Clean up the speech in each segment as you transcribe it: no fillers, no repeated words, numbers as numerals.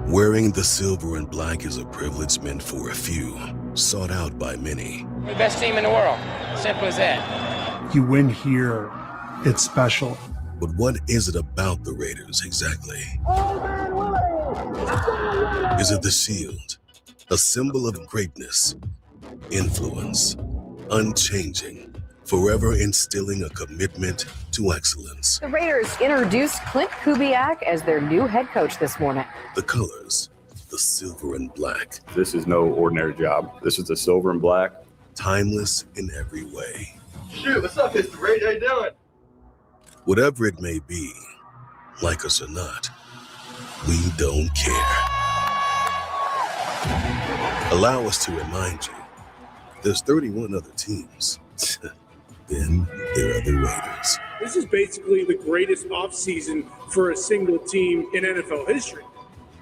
Wearing the silver and black is a privilege meant for a few, sought out by many. We're the best team in the world. Simple as that. You win here, it's special. But what is it about the Raiders exactly? Is it the shield, a symbol of greatness, influence, unchanging, forever instilling a commitment to excellence? The Raiders introduced Klint Kubiak as their new head coach this morning. The colors, the silver and black. This is no ordinary job. This is the silver and black. Timeless in every way. Shoot, what's up, Mr. Ray? How you doing? Whatever it may be, like us or not, we don't care. Allow us to remind you, there's 31 other teams. Then there are the Raiders. This is basically the greatest offseason for a single team in NFL history.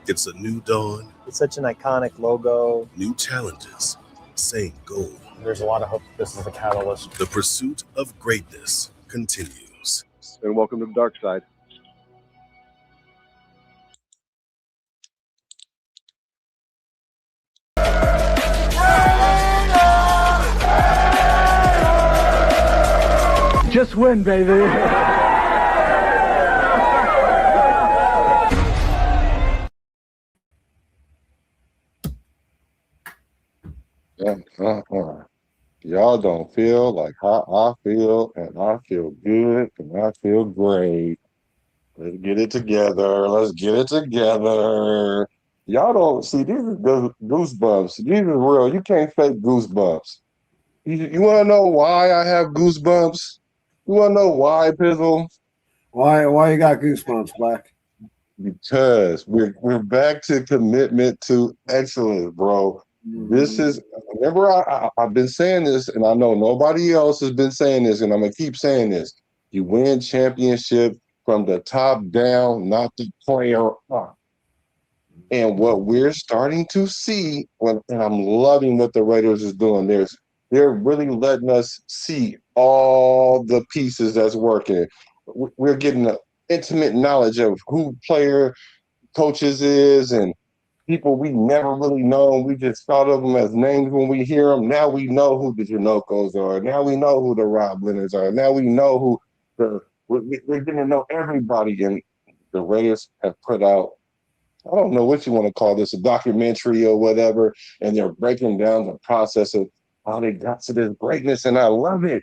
It's a new dawn. It's such an iconic logo. New challenges, same goal. There's a lot of hope this is the catalyst. The pursuit of greatness continues. And welcome to the dark side. Just win, baby. Y'all don't feel like how I feel, and I feel good, and I feel great. Let's get it together. Let's get it together. Y'all don't see these are goosebumps. These are real. You can't fake goosebumps. You want to know why I have goosebumps? You want to know why, Pizzle? Why you got goosebumps, Black? Because we're back to commitment to excellence, bro. This is, remember, I've been saying this, and I know nobody else has been saying this, and I'm going to keep saying this. You win championship from the top down, not the player up. And what we're starting to see, and I'm loving what the Raiders is doing, they're really letting us see all the pieces that's working. We're getting an intimate knowledge of who player coaches is and people we never really known. We just thought of them as names when we hear them. Now we know who the Janocos are. Now we know who the Rob Leonards are. Now we know who we're getting to know everybody. And the Raiders have put out, I don't know what you want to call this, a documentary or whatever, and they're breaking down the process of how they got to this greatness, and I love it.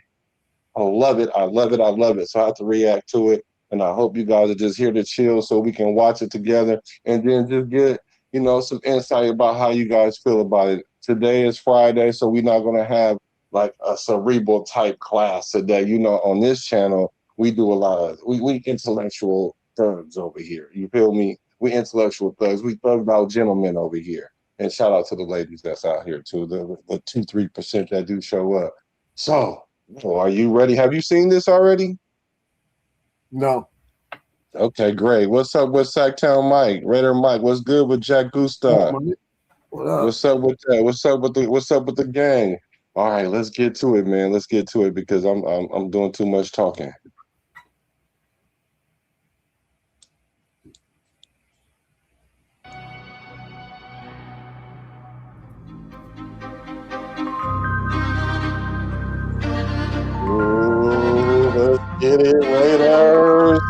I love it. I love it. I love it. So I have to react to it, and I hope you guys are just here to chill so we can watch it together and then just get, some insight about how you guys feel about it. Today is Friday, so we're not going to have like a cerebral type class today. On this channel, we do a lot of, we intellectual thugs over here. You feel me? We intellectual thugs. We thugged out gentlemen over here. And shout out to the ladies that's out here too, the 2-3% that do show up. So, are you ready? Have you seen this already? No. Okay, great. What's up with Sacktown Mike? Raider Mike, what's good with Jack Gustav? What up? What's up with that? What's up with the gang? All right, let's get to it, man. Let's get to it because I'm doing too much talking. Let's get it, Raiders.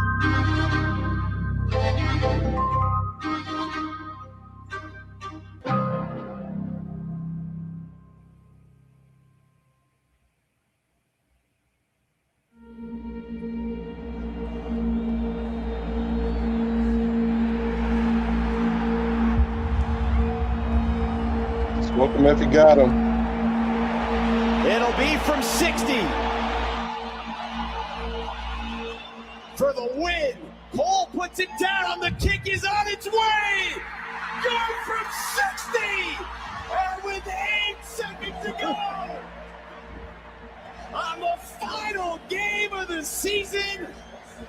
Smoke him if you got him. It'll be from 60. For the win. Cole puts it down. The kick is on its way. Good from 60. And with 8 seconds to go. On the final game of the season,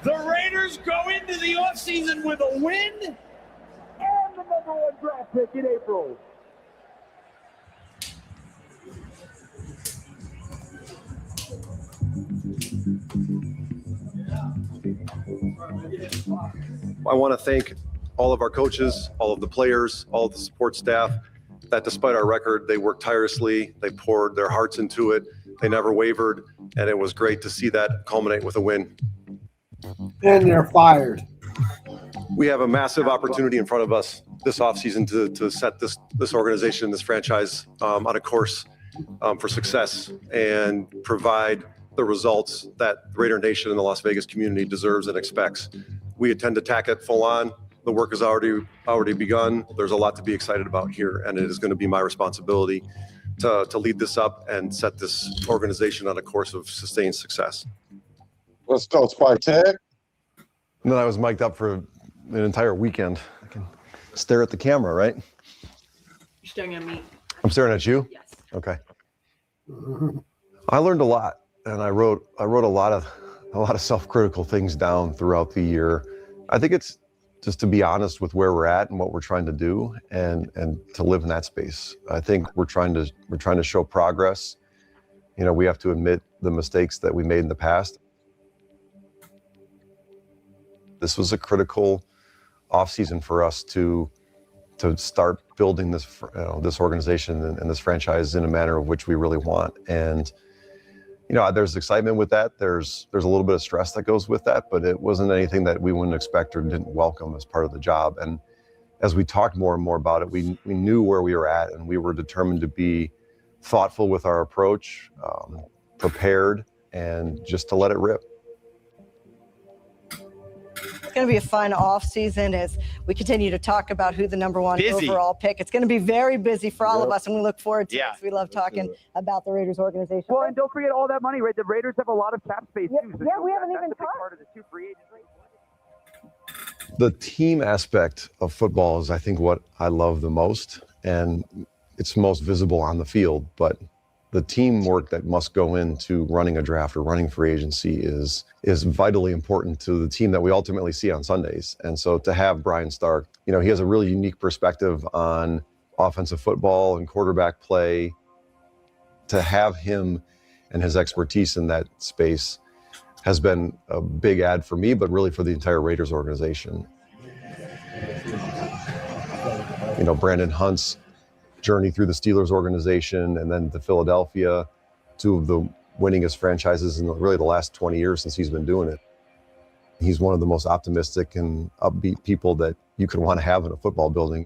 the Raiders go into the offseason with a win and the #1 draft pick in April. I want to thank all of our coaches, all of the players, all of the support staff, that despite our record, they worked tirelessly, they poured their hearts into it, they never wavered, and it was great to see that culminate with a win. And they're fired. We have a massive opportunity in front of us this offseason to set this organization, this franchise on a course for success and provide the results that the Raider Nation and the Las Vegas community deserves and expects. We intend to tack it full on. The work has already begun. There's a lot to be excited about here, and it is going to be my responsibility to lead this up and set this organization on a course of sustained success. Let's go, Spytek. And then I was mic'd up for an entire weekend. I can stare at the camera, right? You're staring at me. I'm staring at you? Yes. Okay. I learned a lot, and I wrote a lot of self-critical things down throughout the year. I think it's just to be honest with where we're at and what we're trying to do, and to live in that space. I think we're trying to show progress. You know, we have to admit the mistakes that we made in the past. This was a critical offseason for us to start building this this organization and this franchise in a manner of which we really want. And you know, there's excitement with that. There's a little bit of stress that goes with that, but it wasn't anything that we wouldn't expect or didn't welcome as part of the job. And as we talked more and more about it, we knew where we were at, and we were determined to be thoughtful with our approach, prepared, and just to let it rip. It's going to be a fun off season as we continue to talk about who the number one overall pick. It's going to be very busy for all of us, and we look forward to it. We love talking about the Raiders organization. Well, and don't forget all that money, right? The Raiders have a lot of cap space too. So we haven't even talked. Part of the two free agents. The team aspect of football is, I think, what I love the most, and it's most visible on the field. But the teamwork that must go into running a draft or running free agency is vitally important to the team that we ultimately see on Sundays. And so to have Brian Stark, you know, he has a really unique perspective on offensive football and quarterback play. To have him and his expertise in that space has been a big add for me, but really for the entire Raiders organization. You know, Brandon Hunt's journey through the Steelers organization and then to Philadelphia, two of the winningest franchises in really the last 20 years since he's been doing it. He's one of the most optimistic and upbeat people that you could want to have in a football building.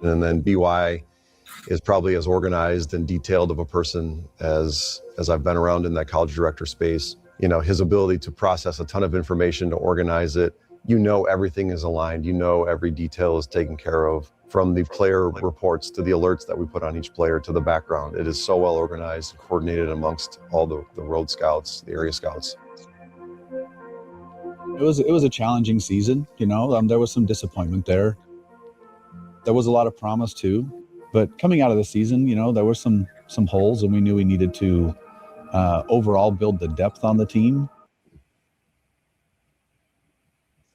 And then BY is probably as organized and detailed of a person as I've been around in that college director space. You know, his ability to process a ton of information, to organize it. You know, everything is aligned. You know, every detail is taken care of, from the player reports to the alerts that we put on each player to the background. It is so well organized and coordinated amongst all the road scouts, the area scouts. It was a challenging season. You know, there was some disappointment there. There was a lot of promise too, but coming out of the season, you know, there were some holes, and we knew we needed to overall build the depth on the team.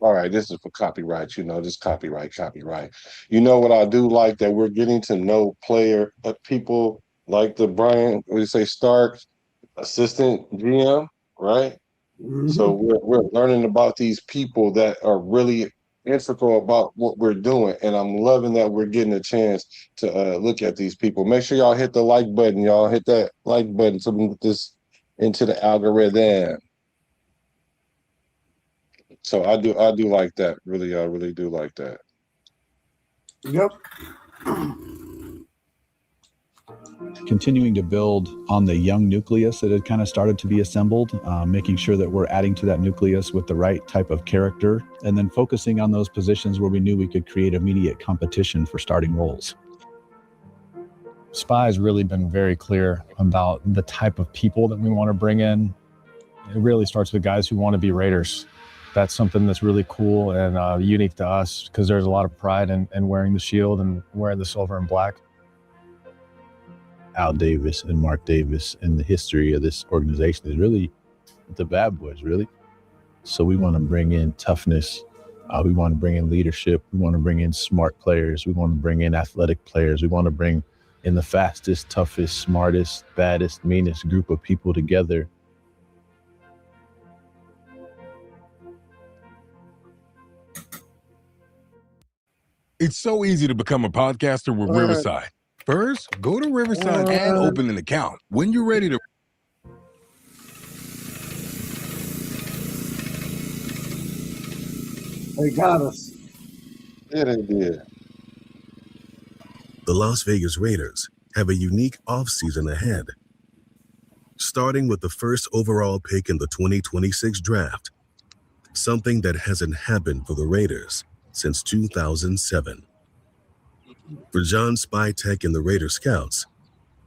All right, this is for copyright, you know, just copyright. You know what I do like, that we're getting to know people like the Brian, what do you say, Stark, assistant GM, right? Mm-hmm. So we're learning about these people that are really integral about what we're doing, and I'm loving that we're getting a chance to look at these people. Make sure y'all hit the like button, y'all hit that like button so we can get this into the algorithm. So I do like that. Really, I really do like that. Yep. Continuing to build on the young nucleus that had kind of started to be assembled, making sure that we're adding to that nucleus with the right type of character, and then focusing on those positions where we knew we could create immediate competition for starting roles. Spy's really been very clear about the type of people that we want to bring in. It really starts with guys who want to be Raiders. That's something that's really cool and unique to us, because there's a lot of pride in wearing the shield and wearing the silver and black. Al Davis and Mark Davis and the history of this organization is really the bad boys, really. So we want to bring in toughness. We want to bring in leadership. We want to bring in smart players. We want to bring in athletic players. We want to bring in the fastest, toughest, smartest, baddest, meanest group of people together. It's so easy to become a podcaster with Riverside. First, go to Riverside and open an account. When you're ready to... They got us. Yeah, they did. The Las Vegas Raiders have a unique offseason ahead. Starting with the first overall pick in the 2026 draft, something that hasn't happened for the Raiders since 2007. For John Spytek and the Raider Scouts,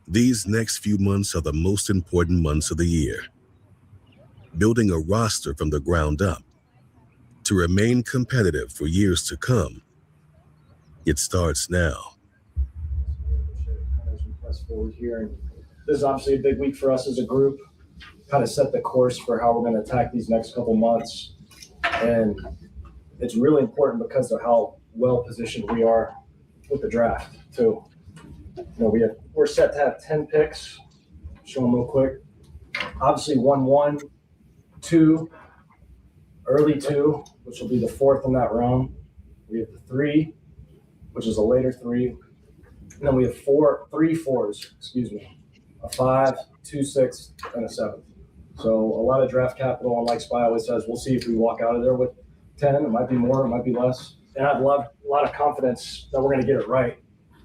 these next few months are the most important months of the year. Building a roster from the ground up to remain competitive for years to come. It starts now. Press forward here, and this is obviously a big week for us as a group. Kind of set the course for how we're going to attack these next couple months, and it's really important because of how well positioned we are with the draft too. You know, we're set to have 10 picks. Show them real quick. Obviously 1-1, 2, early 2, which will be the 4th in that round. We have the 3, which is a later 3. And then we have 3 4s, a 5, 2 6, and a 7. So a lot of draft capital, and like Spy always says, we'll see if we walk out of there with 10. It might be more, it might be less. And I have a lot of confidence that we're going to get it right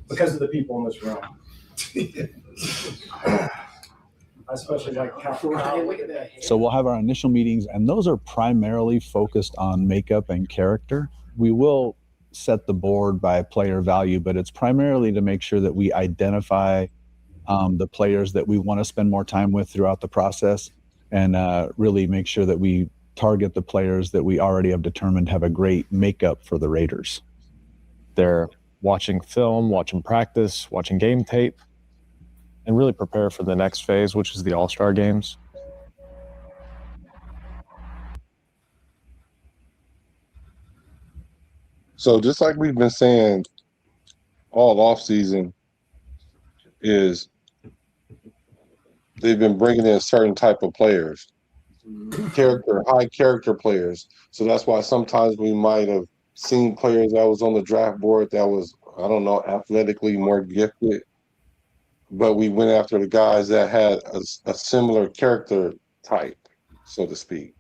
because of the people in this room. I especially like counting. So we'll have our initial meetings, and those are primarily focused on makeup and character. We will set the board by player value, but it's primarily to make sure that we identify the players that we want to spend more time with throughout the process, and really make sure that we target the players that we already have determined have a great makeup for the Raiders. They're watching film, watching practice, watching game tape, and really prepare for the next phase, which is the All-Star games. So just like we've been saying all offseason, is they've been bringing in certain type of players, high character players. So that's why sometimes we might have seen players that was on the draft board that was, I don't know, athletically more gifted, but we went after the guys that had a similar character type, so to speak.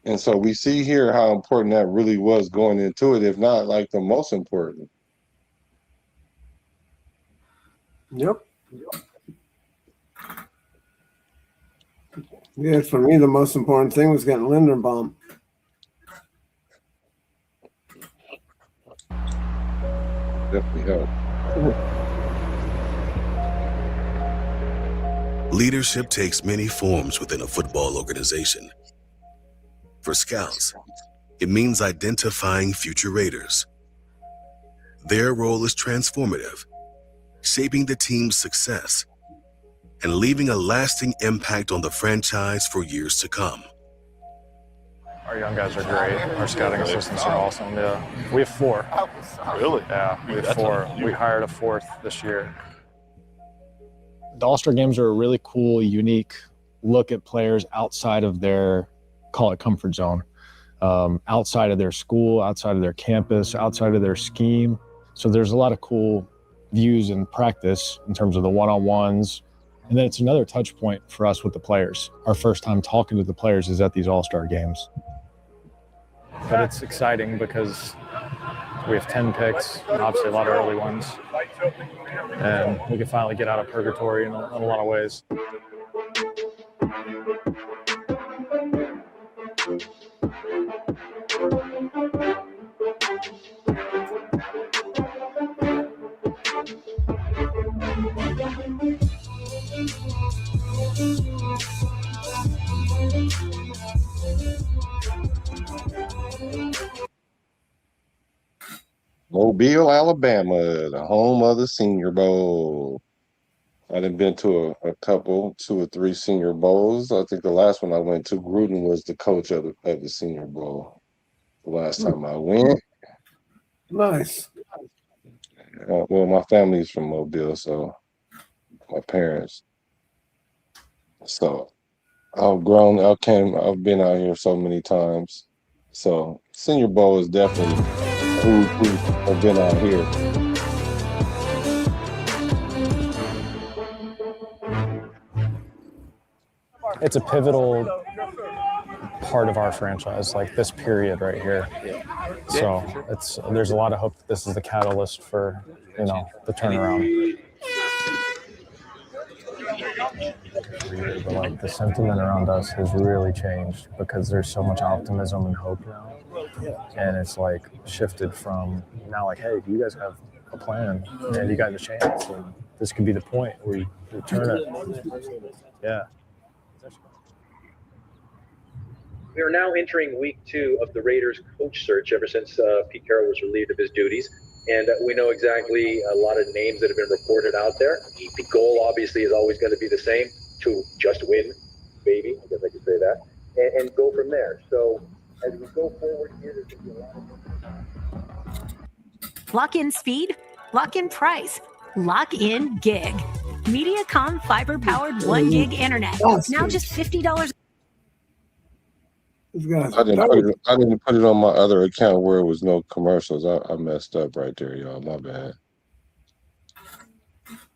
And so we see here how important that really was going into it, if not like the most important. Yep. Yeah, for me, the most important thing was getting Linderbaum. Definitely helped. Leadership takes many forms within a football organization. For scouts, it means identifying future Raiders. Their role is transformative, shaping the team's success and leaving a lasting impact on the franchise for years to come. Our young guys are great. Our scouting assistants are awesome. Yeah, we have 4. Really? Yeah, we have 4. We hired a 4th this year. The All-Star games are a really cool, unique look at players outside of their, call it comfort zone, outside of their school, outside of their campus, outside of their scheme. So there's a lot of cool views in practice in terms of the one-on-ones. And then it's another touch point for us with the players. Our first time talking to the players is at these All-Star games. But it's exciting because we have 10 picks, and obviously a lot of early ones. And we can finally get out of purgatory in a lot of ways. Mobile, Alabama, the home of the Senior Bowl. I've been to a couple, 2 or 3 Senior Bowls. I think the last one I went to, Gruden was the coach of the Senior Bowl. The last time I went. Nice. Well, my family's from Mobile, so my parents. So I've been out here so many times. So Senior Bowl is definitely a who have been out here. It's a pivotal part of our franchise, like this period right here. So there's a lot of hope that this is the catalyst for, the turnaround. But like the sentiment around us has really changed because there's so much optimism and hope now. And it's like shifted from now like, hey, do you guys have a plan? And you got a chance. And this could be the point where you turn it. Yeah. We are now entering week 2 of the Raiders coach search ever since Pete Carroll was relieved of his duties. And we know exactly a lot of names that have been reported out there. The goal obviously is always going to be the same, to just win, baby, I guess I could say that, and go from there. So as we go forward here, there's going to be a lot of... Lock in speed, lock in price, lock in gig. MediaCom fiber-powered 1 gig internet. Now just $50. I didn't put it on my other account where it was no commercials. I messed up right there, y'all. My bad.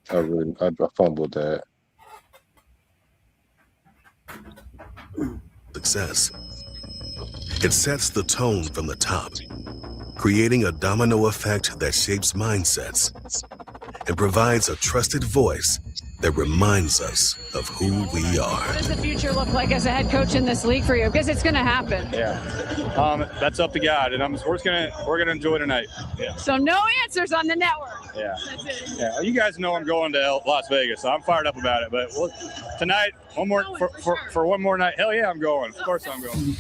I fumbled that. Success. It sets the tone from the top, creating a domino effect that shapes mindsets and provides a trusted voice that reminds us of who we are. What does the future look like as a head coach in this league for you? Because it's going to happen. Yeah, that's up to God, and we're gonna enjoy tonight. Yeah. So no answers on the network. Yeah. That's it. Yeah. You guys know I'm going to Las Vegas, so I'm fired up about it. But tonight, for one more night. Hell yeah, I'm going. Of course I'm going.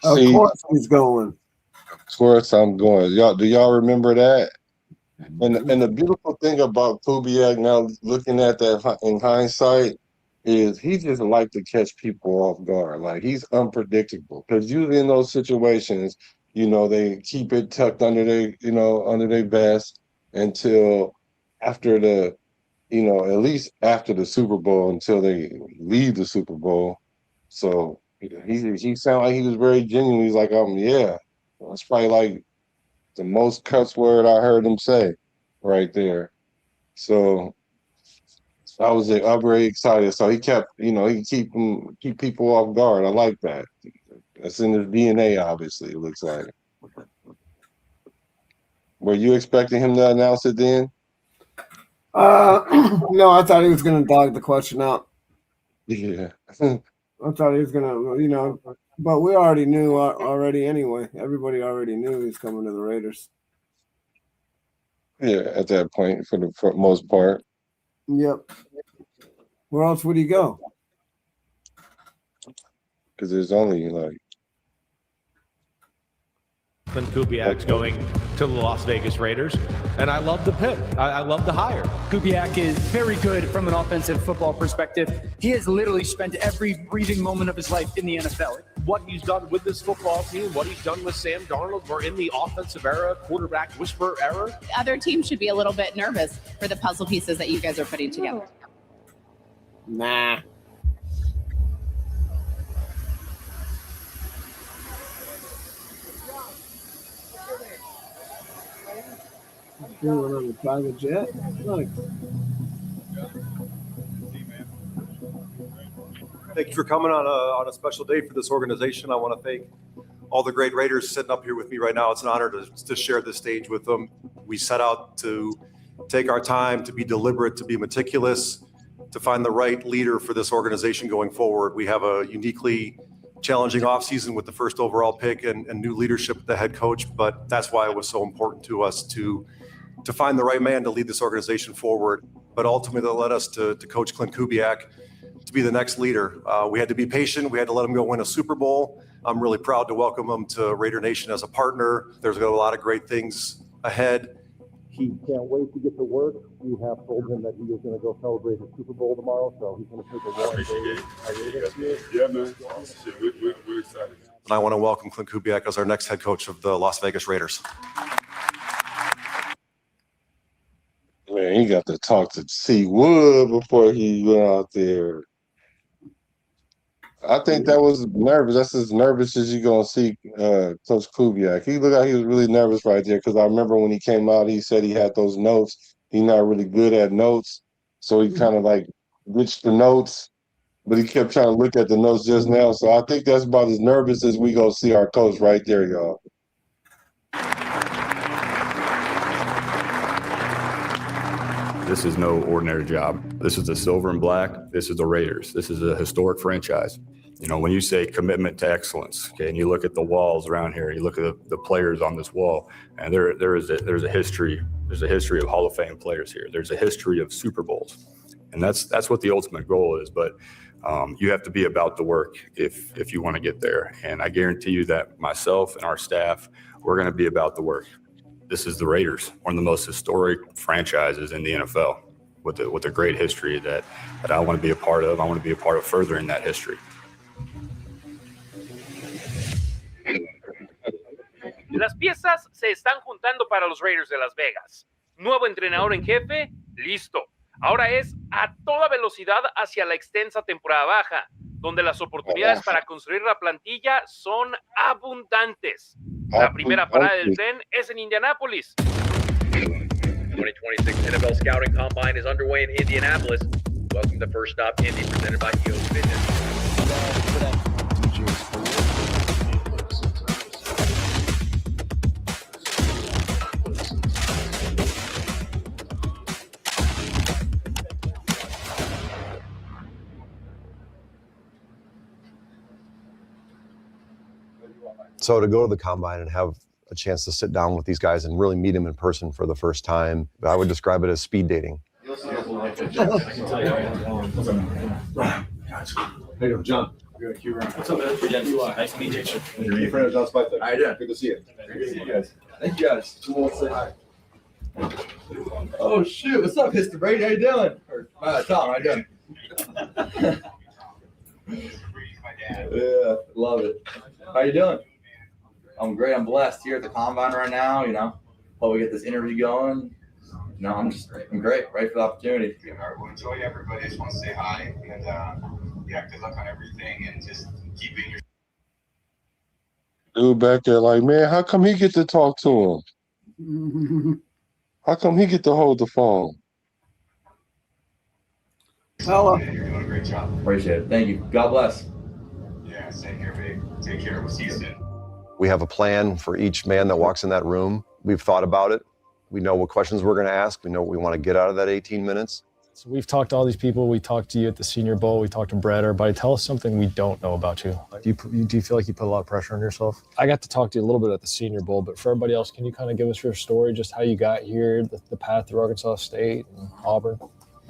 Of course he's going. Of course I'm going. Do y'all remember that? And the beautiful thing about Kubiak now, looking at that in hindsight, is he just like to catch people off guard. Like, he's unpredictable because usually in those situations, they keep it tucked under their vest until after at least after the Super Bowl, until they leave the Super Bowl. So he sounded like he was very genuine. He's like, yeah, that's probably like the most cuss word I heard him say right there. So I'm very excited. So he kept, he keep people off guard. I like that. That's in his DNA, obviously, it looks like. Were you expecting him to announce it then? No, I thought he was going to dog the question out. Yeah. I thought he was going to, but we already knew already anyway. Everybody already knew he was coming to the Raiders. Yeah, at that point, for the most part. Yep. Where else would he go? Because there's only like... Klint Kubiak's going to the Las Vegas Raiders, and I love the pick. I love the hire. Kubiak is very good from an offensive football perspective. He has literally spent every breathing moment of his life in the NFL. What he's done with this football team, what he's done with Sam Darnold, we're in the offensive era, quarterback whisper era. Other teams should be a little bit nervous for the puzzle pieces that you guys are putting together. Nah. Doing on a private jet? Like. Thank you for coming on a special day for this organization. I want to thank all the great Raiders sitting up here with me right now. It's an honor to share this stage with them. We set out to take our time, to be deliberate, to be meticulous, to find the right leader for this organization going forward. We have a uniquely challenging offseason with the first overall pick and new leadership at the head coach, but that's why it was so important to us to find the right man to lead this organization forward. But ultimately, that led us to Coach Klint Kubiak to be the next leader. We had to be patient. We had to let him go win a Super Bowl. I'm really proud to welcome him to Raider Nation as a partner. There's a lot of great things ahead. He can't wait to get to work. We have told him that he is going to go celebrate the Super Bowl tomorrow, so he's going to take a walk. Yeah, man. We're excited. And I want to welcome Klint Kubiak as our next head coach of the Las Vegas Raiders. Man, he got to talk to C. Wood before he went out there. I think that was nervous. That's as nervous as you're gonna see Coach Kubiak. He looked like he was really nervous right there because I remember when he came out, he said he had those notes. He's not really good at notes, so he kind of like ditched the notes, but he kept trying to look at the notes just now. So I think that's about as nervous as we gonna see our coach right there, y'all. This is no ordinary job. This is the silver and black. This is the Raiders. This is a historic franchise. You know, when you say commitment to excellence, okay, and you look at the walls around here, you look at the players on this wall, and there's a history. There's a history of Hall of Fame players here. There's a history of Super Bowls, and that's what the ultimate goal is. But you have to be about the work if you want to get there. And I guarantee you that myself and our staff, we're going to be about the work. This is the Raiders, one of the most historic franchises in the NFL, with a great history that I want to be a part of. I want to be a part of furthering that history. Las piezas se están juntando para los Raiders de Las Vegas. Nuevo entrenador en jefe, listo. Ahora es a toda velocidad hacia la extensa temporada baja, donde las oportunidades para construir la plantilla son abundantes. La primera parada del tren es en Indianápolis. 2026 NFL Scouting Combine is underway in Indianapolis. Welcome to First Stop Indy, presented by EO Fitness. So to go to the combine and have a chance to sit down with these guys and really meet them in person for the first time, I would describe it as speed dating. Hey, John. What's up, man? Nice to meet you. You're your friend of John Spytek. How you doing? Good to see you. Good to see you guys. Thank you guys. Say hi. Oh shoot! What's up, Mr. Brady? How you doing? Or Tom? How you doing? Yeah, love it. How you doing? I'm great. I'm blessed here at the combine right now. You know, hope we get this interview going. You know, I'm great. Ready for the opportunity. All right, well, enjoy everybody. Just want to say hi and yeah, good luck on everything and just keep being your. Dude back there, like, man, how come he get to talk to him? How come he get to hold the phone? Hello. Yeah, you're doing a great job. Appreciate it. Thank you. God bless. Yeah, same here, babe. Take care. We'll see you soon. We have a plan for each man that walks in that room. We've thought about it. We know what questions we're going to ask. We know what we want to get out of that 18 minutes. So we've talked to all these people. We talked to you at the Senior Bowl. We talked to Brett. Everybody, tell us something we don't know about you. Do you feel like you put a lot of pressure on yourself? I got to talk to you a little bit at the Senior Bowl, but for everybody else, can you kind of give us your story, just how you got here, the path through Arkansas State and Auburn?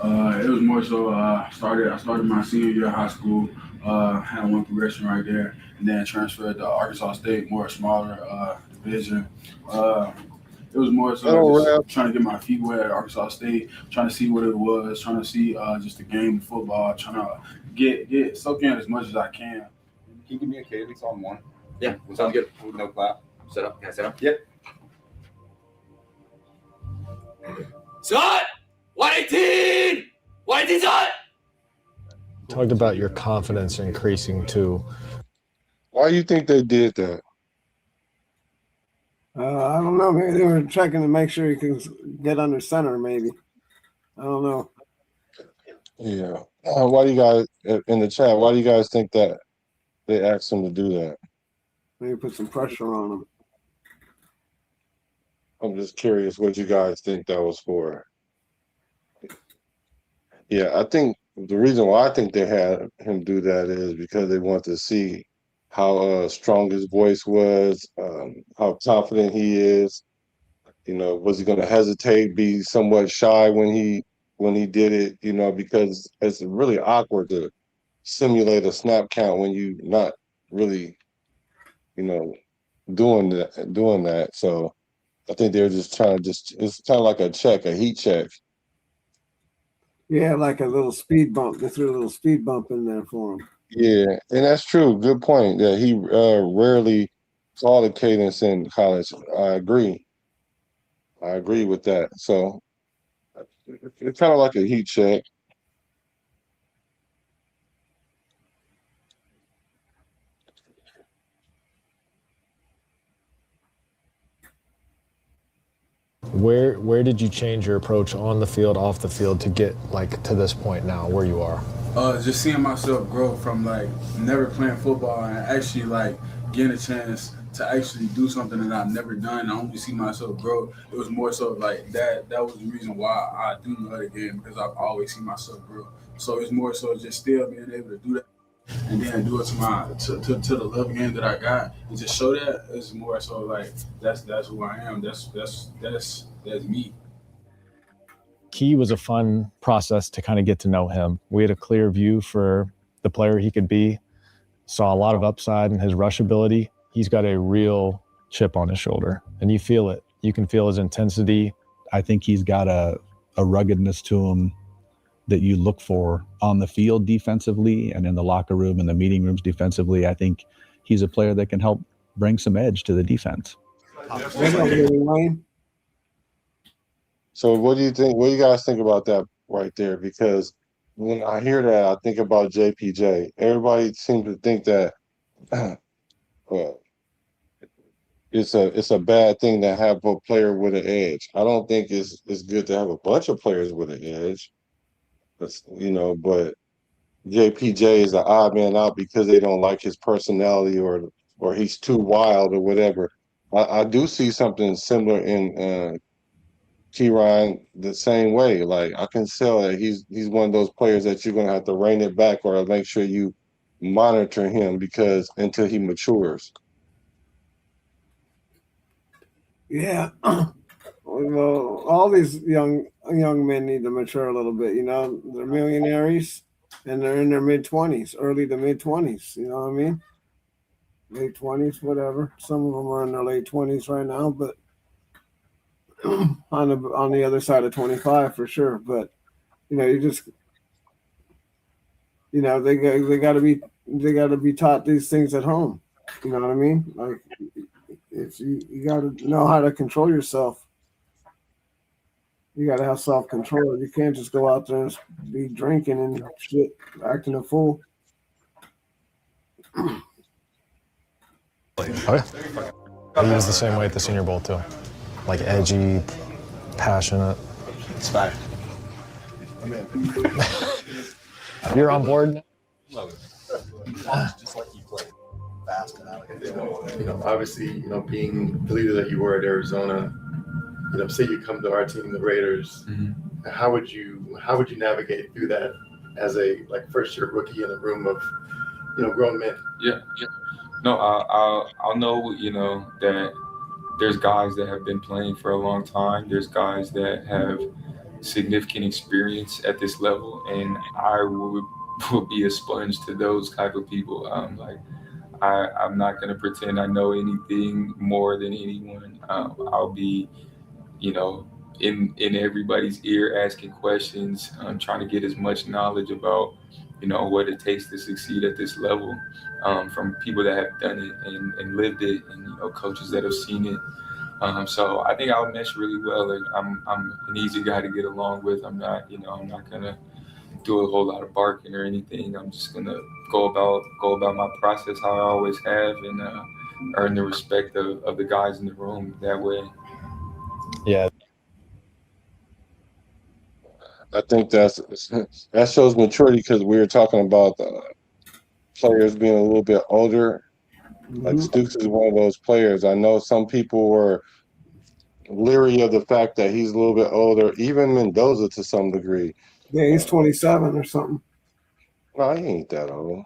It was more so I started my senior year of high school, had one progression right there, and then transferred to Arkansas State, more smaller division. It was more so just trying to get my feet wet at Arkansas State, trying to see what it was, trying to see just the game of football, trying to get soak in as much as I can. Can you give me a cadence on one? Yeah, sounds good. No clap. Set up. Can I set up? Yeah. Shot! 118! 118 shot! Talked about your confidence increasing too. Why do you think they did that? I don't know. Maybe they were checking to make sure he can get under center. Maybe. I don't know. Yeah. Why do you guys in the chat? Why do you guys think that they asked him to do that? Maybe put some pressure on him. I'm just curious what you guys think that was for. Yeah, I think the reason why I think they had him do that is because they want to see how strong his voice was, how confident he is. You know, was he going to hesitate, be somewhat shy when he did it? You know, because it's really awkward to simulate a snap count when you're not really, you know, doing that. So I think they're just trying to it's kind of like a heat check. Yeah, like a little speed bump. They threw a little speed bump in there for him. Yeah, and that's true. Good point. Yeah, he rarely called a cadence in college. I agree with that. So it's kind of like a heat check. Where did you change your approach on the field, off the field to get like to this point now where you are? Just seeing myself grow from like never playing football and actually like getting a chance to actually do something that I've never done. I only see myself grow. It was more so like that was the reason why I do love the game, because I've always seen myself grow. So it's more so just still being able to do that and then do it to the level game that I got and just show that. It's more so like that's who I am. That's me. Key was a fun process to kind of get to know him. We had a clear view for the player he could be, saw a lot of upside in his rush ability. He's got a real chip on his shoulder, and you feel it. You can feel his intensity. I think he's got a ruggedness to him that you look for on the field defensively and in the locker room and the meeting rooms defensively. I think he's a player that can help bring some edge to the defense. So what do you think? What do you guys think about that right there? Because when I hear that, I think about JPJ. Everybody seems to think that it's a bad thing to have a player with an edge. I don't think it's good to have a bunch of players with an edge. But JPJ is an odd man out because they don't like his personality or he's too wild or whatever. I do see something similar in Kieran the same way. Like I can tell that he's one of those players that you're gonna have to rein it back or make sure you monitor him because until he matures. Yeah. Well, all these young men need to mature a little bit. You know, they're millionaires and they're in their mid-20s, early to mid-20s. You know what I mean? Late 20s, whatever. Some of them are in their late 20s right now, but on the other side of 25 for sure. But you know, they got to be taught these things at home. You know what I mean? Like you got to know how to control yourself. You got to have self-control. You can't just go out there and be drinking and shit, acting a fool. Oh, yeah. He was the same way at the Senior Bowl too. Like edgy, passionate. Inspired. You're on board now? Love it. Just like you play fast and out. Obviously, being the leader that you were at Arizona, say you come to our team, the Raiders, how would you navigate through that as a first year rookie in a room of grown men? Yeah. No, I'll know that there's guys that have been playing for a long time. There's guys that have significant experience at this level, and I will be a sponge to those type of people. I'm not going to pretend I know anything more than anyone. I'll be, in everybody's ear asking questions, trying to get as much knowledge about, what it takes to succeed at this level, from people that have done it and lived it, and coaches that have seen it. So I think I'll mesh really well. I'm an easy guy to get along with. I'm not gonna do a whole lot of barking or anything. I'm just gonna go about my process how I always have, and earn the respect of the guys in the room that way. Yeah. I think that shows maturity because we were talking about players being a little bit older. Like Stooks is one of those players. I know some people were leery of the fact that he's a little bit older, even Mendoza to some degree. Yeah, he's 27 or something. No, he ain't that old.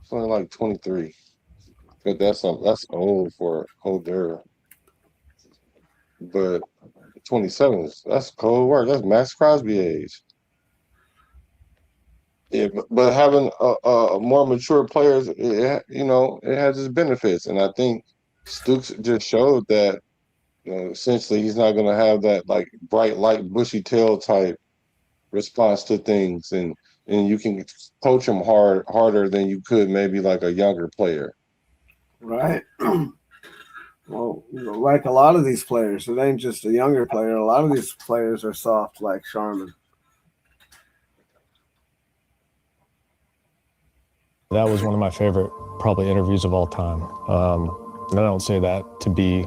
It's only like 23. But that's old for older. But 27 that's cold work. That's Max Crosby age. Yeah, but having a more mature players, it has its benefits, and I think Stooks just showed that essentially he's not going to have that like bright light, bushy tail type response to things, and you can coach him harder than you could maybe like a younger player. Right. Well, like a lot of these players, it ain't just a younger player. A lot of these players are soft, like Sharman. That was one of my favorite, probably, interviews of all time. And I don't say that to be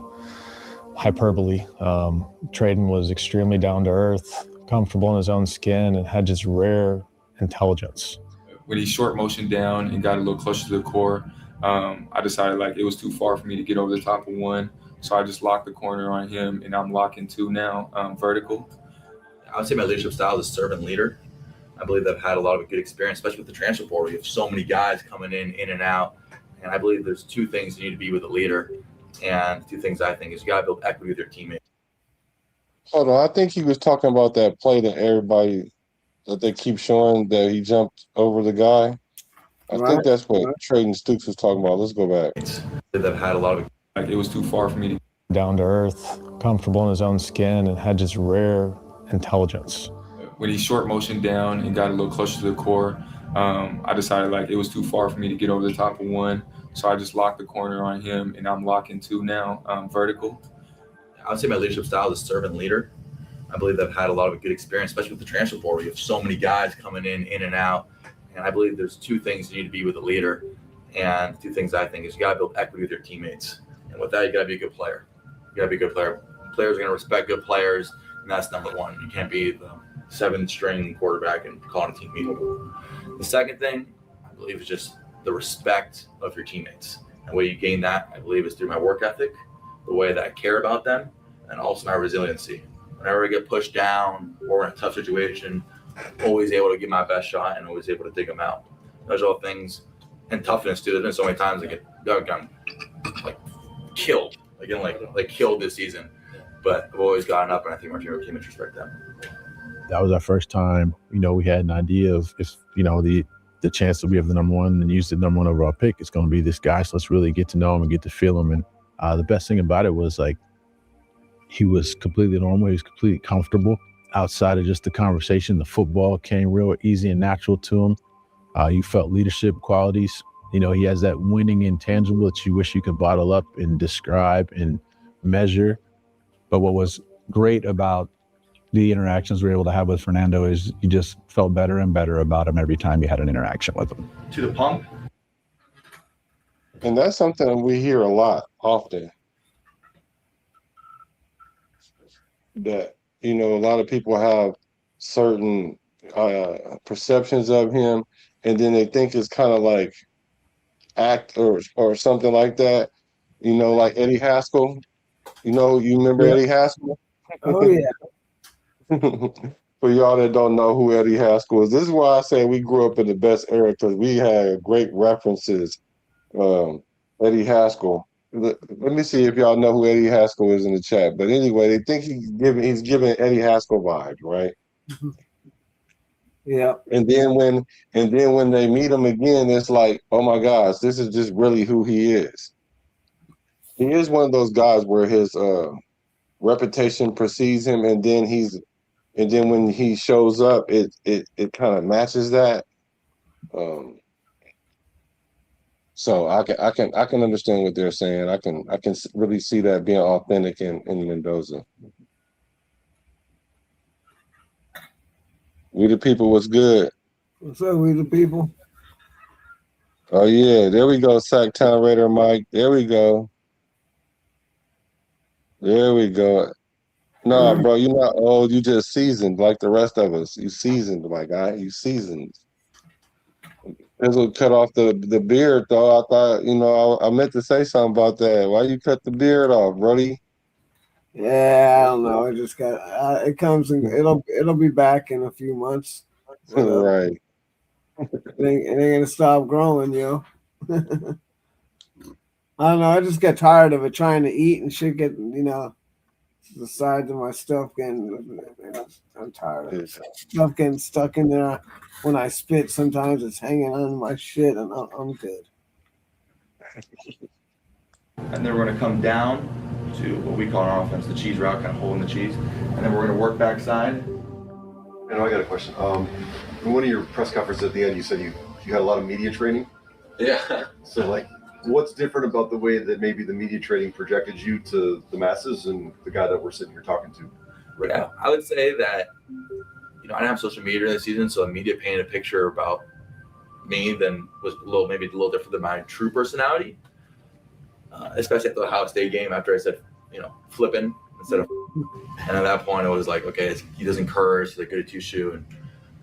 hyperbole. Traden was extremely down to earth, comfortable in his own skin, and had just rare intelligence. When he short motioned down and got a little closer to the core, I decided like it was too far for me to get over the top of one. So I just locked the corner on him, and I'm locking two now, vertical. I would say my leadership style is servant leader. I believe I've had a lot of good experience, especially with the transfer portal. You have so many guys coming in and out. And I believe there's two things you need to be with a leader. And two things I think is you got to build equity with your teammates. Hold on, I think he was talking about that play that everybody that they keep showing that he jumped over the guy. I think that's what Traden Stukes was talking about. Let's go back. I've had a lot of like it was too far for me to down to earth, comfortable in his own skin, and had just rare intelligence. When he short motioned down and got a little closer to the core, I decided like it was too far for me to get over the top of one. So I just locked the corner on him, and I'm locking two now, vertical. I would say my leadership style is servant leader. I believe I've had a lot of good experience, especially with the transfer portal. You have so many guys coming in and out. And I believe there's two things you need to be with a leader. And two things I think is you got to build equity with your teammates. And with that, you got to be a good player. You got to be a good player. Players are going to respect good players, and that's number one. You can't be the 7th-string quarterback and calling a team meetable. The second thing, I believe, is just the respect of your teammates. And the way you gain that, I believe, is through my work ethic, the way that I care about them, and also my resiliency. Whenever I get pushed down or we're in a tough situation, always able to give my best shot and always able to dig them out. Those are all things, and toughness too. There's been so many times I get like killed, like killed this season, but I've always gotten up, and I think my teammates respect that. That was our first time, we had an idea of if, the chance that we have the number one and use the number one overall pick, it's going to be this guy. So let's really get to know him and get to feel him. And the best thing about it was like, he was completely normal. He was completely comfortable outside of just the conversation. The football came real easy and natural to him. You felt leadership qualities. He has that winning intangible that you wish you could bottle up and describe and measure. But what was great about the interactions we were able to have with Fernando is you just felt better and better about him every time you had an interaction with him. To the pump. And that's something we hear a lot often. That, a lot of people have certain perceptions of him, and then they think it's kind of like act or something like that. Like Eddie Haskell. You remember Eddie Haskell? Oh, yeah. For y'all that don't know who Eddie Haskell is, this is why I say we grew up in the best era, because we had great references. Eddie Haskell. Let me see if y'all know who Eddie Haskell is in the chat. But anyway, they think he's giving Eddie Haskell vibes, right? Yeah. And then when they meet him again, it's like, oh my gosh, this is just really who he is. He is one of those guys where his reputation precedes him, and then when he shows up, it kind of matches that. So I can understand what they're saying. I can really see that being authentic in Mendoza. We the people, what's good? What's up, we the people? Oh yeah, there we go, Sacktown Raider Mike. There we go. There we go. No, bro, you're not old. You just seasoned like the rest of us. You seasoned, my guy. You seasoned. This will cut off the beard, though. I thought, I meant to say something about that. Why you cut the beard off, Brody? Yeah, I don't know. I just got it comes and it'll be back in a few months. Right. It ain't gonna stop growing, I don't know. I just get tired of it trying to eat and shit. The sides of my stuff getting. I'm tired of it. Stuff getting stuck in there. When I spit, sometimes it's hanging on my shit, and I'm good. And then we're going to come down to what we call in our offense the cheese route, kind of holding the cheese. And then we're going to work backside. I got a question. In one of your press conferences at the end, you said you had a lot of media training. Yeah. So, what's different about the way that maybe the media training projected you to the masses and the guy that we're sitting here talking to? Right now, I would say that, I didn't have social media during the season, so the media painted a picture about me then was maybe a little different than my true personality. Especially at the Ohio State game after I said flipping instead of. And at that point, it was like, okay, he doesn't curse. He's a good two shoe,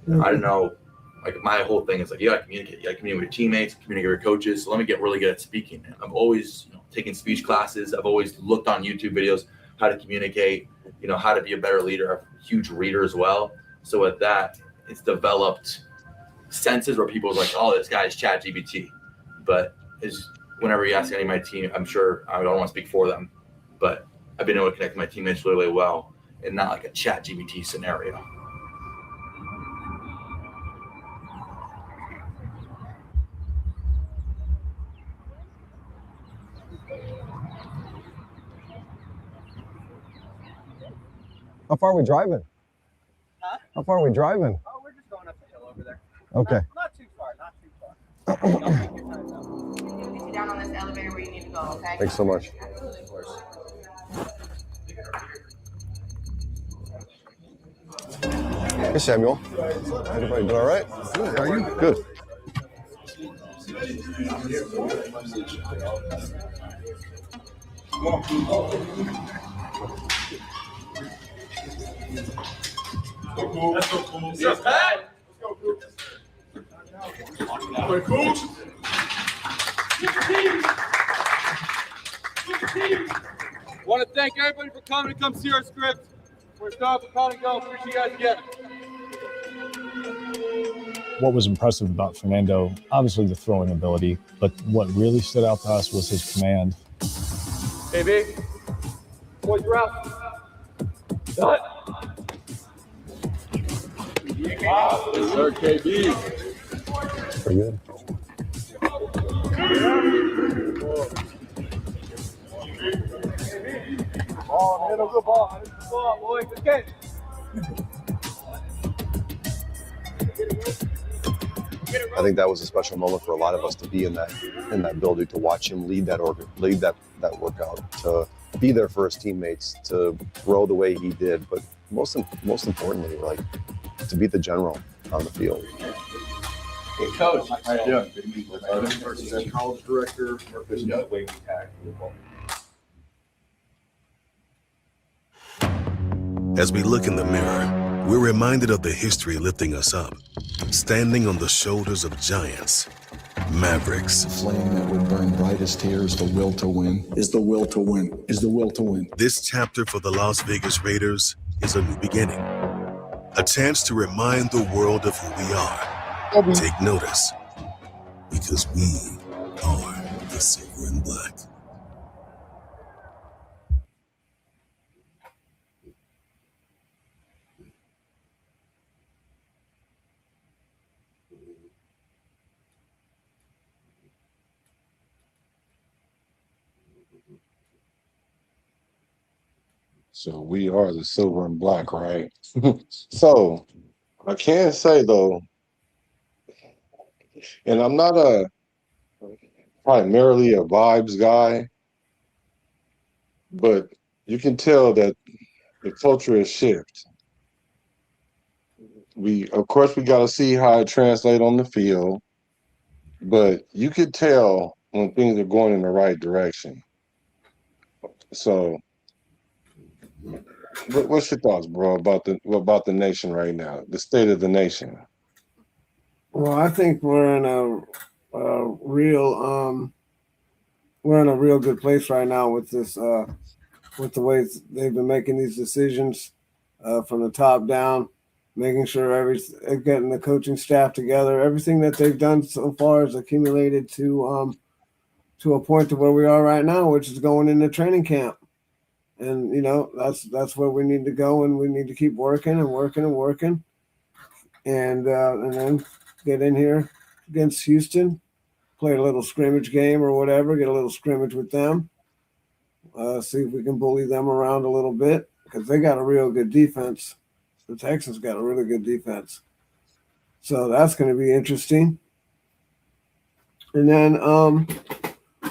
and I didn't know. Like my whole thing is like you gotta communicate. You gotta communicate with your teammates, communicate with your coaches. So let me get really good at speaking. I've always taken speech classes. I've always looked on YouTube videos how to communicate. How to be a better leader. I'm a huge reader as well. So with that, it's developed senses where people are like, oh, this guy's ChatGPT. But whenever you ask any of my team, I'm sure I don't want to speak for them, but I've been able to connect with my teammates really, really well, and not like a ChatGPT scenario. How far are we driving? Huh? How far are we driving? Oh, we're just going up the hill over there. Okay. Not too far, not too far. Don't take your time though. We'll get you down on this elevator where you need to go, okay? Thanks so much. Absolutely. Hey, Samuel. Everybody doing all right? Good. How are you? Good. Let's go, cool. Yes, Pat. Let's go, cool. All right, cool. Want to thank everybody for coming to come see our script. We're starting for Con and Go. Appreciate you guys again. What was impressive about Fernando, obviously the throwing ability, but what really stood out to us was his command. Hey, big. Boys, you're out. Cut. Yes, sir, KB. Pretty good. Ball, man. Good ball. Good ball, boy. Good catch. I think that was a special moment for a lot of us to be in that building, to watch him lead that workout, to be there for his teammates, to grow the way he did, but most importantly, like to be the general on the field. Hey, Coach, how you doing? Good to meet you. Versus college director, Marcus Way we tag football. As we look in the mirror, we're reminded of the history lifting us up, standing on the shoulders of giants, mavericks. The flame that would burn brightest here is the will to win, is the will to win, is the will to win. This chapter for the Las Vegas Raiders is a new beginning, a chance to remind the world of who we are. Take notice, because we are the silver and black. So we are the silver and black, right? So I can say though, and I'm not primarily a vibes guy, but you can tell that the culture has shifted. Of course, we got to see how it translates on the field, but you could tell when things are going in the right direction. So, what's your thoughts, bro, about the nation right now, the state of the nation? Well, I think we're in a real good place right now with this with the way they've been making these decisions from the top down, making sure getting the coaching staff together, everything that they've done so far is accumulated to a point to where we are right now, which is going into training camp. And that's where we need to go, and we need to keep working and working and working, and then get in here against Houston, play a little scrimmage game or whatever, get a little scrimmage with them, see if we can bully them around a little bit, because they got a real good defense. The Texans got a really good defense. So that's going to be interesting. And then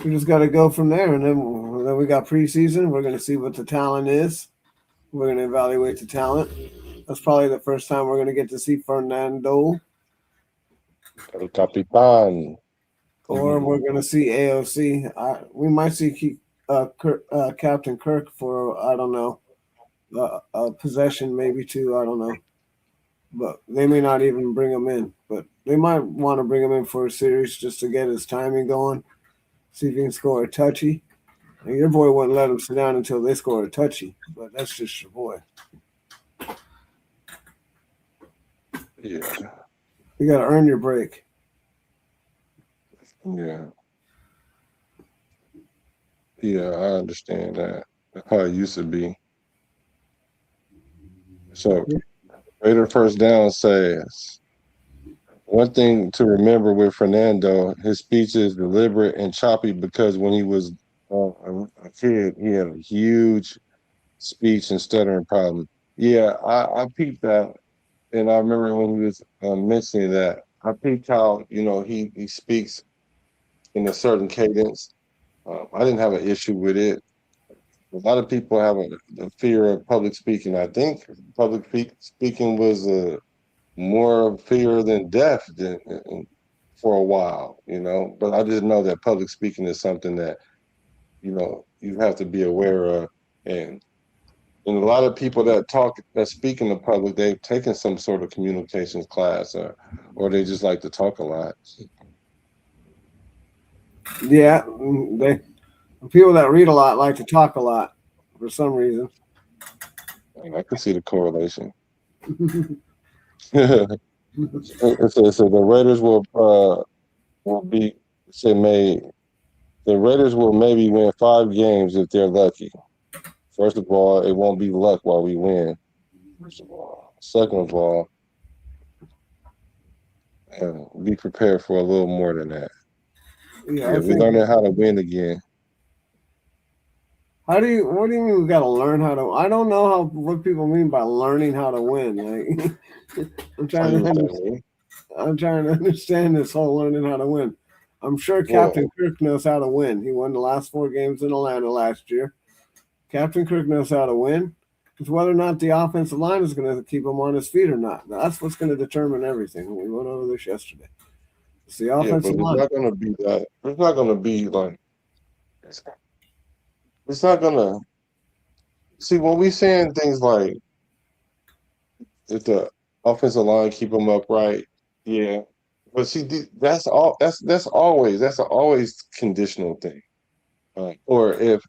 we just got to go from there. And then we got preseason. We're going to see what the talent is. We're going to evaluate the talent. That's probably the first time we're going to get to see Fernando. El Capitan. Or we're going to see AOC. We might see Captain Kirk for, I don't know, a possession, maybe two, I don't know. But they may not even bring him in. But they might want to bring him in for a series just to get his timing going, see if he can score a touchy. And your boy wouldn't let him sit down until they score a touchy. But that's just your boy. Yeah. You got to earn your break. Yeah. Yeah, I understand that. That's how it used to be. So, Raider first down says, one thing to remember with Fernando, his speech is deliberate and choppy because when he was a kid, he had a huge speech and stuttering problem. Yeah, I peeped that. And I remember when he was mentioning that, I peeped how, he speaks in a certain cadence. I didn't have an issue with it. A lot of people have a fear of public speaking. I think public speaking was more fear than death for a while, But I just know that public speaking is something that, you have to be aware of. And a lot of people that speak in the public, they've taken some sort of communications class or they just like to talk a lot. Yeah, people that read a lot like to talk a lot for some reason. I can see the correlation. So the Raiders will be the Raiders will maybe win 5 games if they're lucky. First of all, it won't be luck while we win. First of all. Second of all, be prepared for a little more than that. Yeah, we're learning how to win again. What do you mean we got to learn how to? I don't know what people mean by learning how to win. Like, I'm trying to understand this whole learning how to win. I'm sure Captain Kirk knows how to win. He won the last 4 games in Atlanta last year. Captain Kirk knows how to win. It's whether or not the offensive line is going to keep him on his feet or not. That's what's going to determine everything. We went over this yesterday. It's the offensive line. It's not going to be that. It's not going to be like. It's not going to. See, when we saying things like, if the offensive line keep them upright, yeah. But see, that's all. That's always an always conditional thing. Or if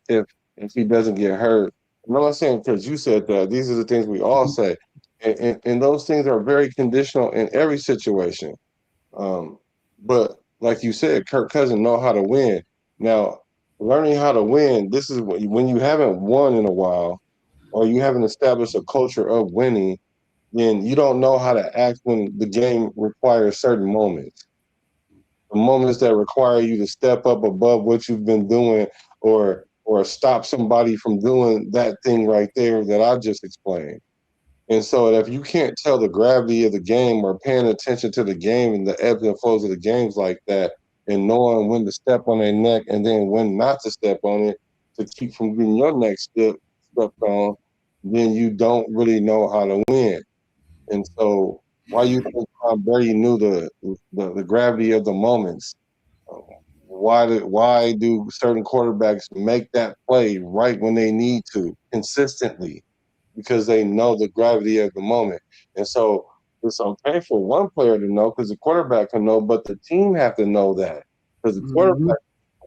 he doesn't get hurt. I'm not saying because you said that. These are the things we all say, and those things are very conditional in every situation. But like you said, Kirk Cousins know how to win. Now, learning how to win. This is when you haven't won in a while, or you haven't established a culture of winning. Then you don't know how to act when the game requires certain moments. The moments that require you to step up above what you've been doing or stop somebody from doing that thing right there that I just explained. And so if you can't tell the gravity of the game or paying attention to the game and the ebbs and flows of the games like that and knowing when to step on their neck and then when not to step on it to keep from getting your neck stepped on, then you don't really know how to win. And so why you think Tom Brady knew the gravity of the moments? Why do certain quarterbacks make that play right when they need to consistently? Because they know the gravity of the moment. And so it's okay for one player to know because the quarterback can know, but the team have to know that. Because the quarterback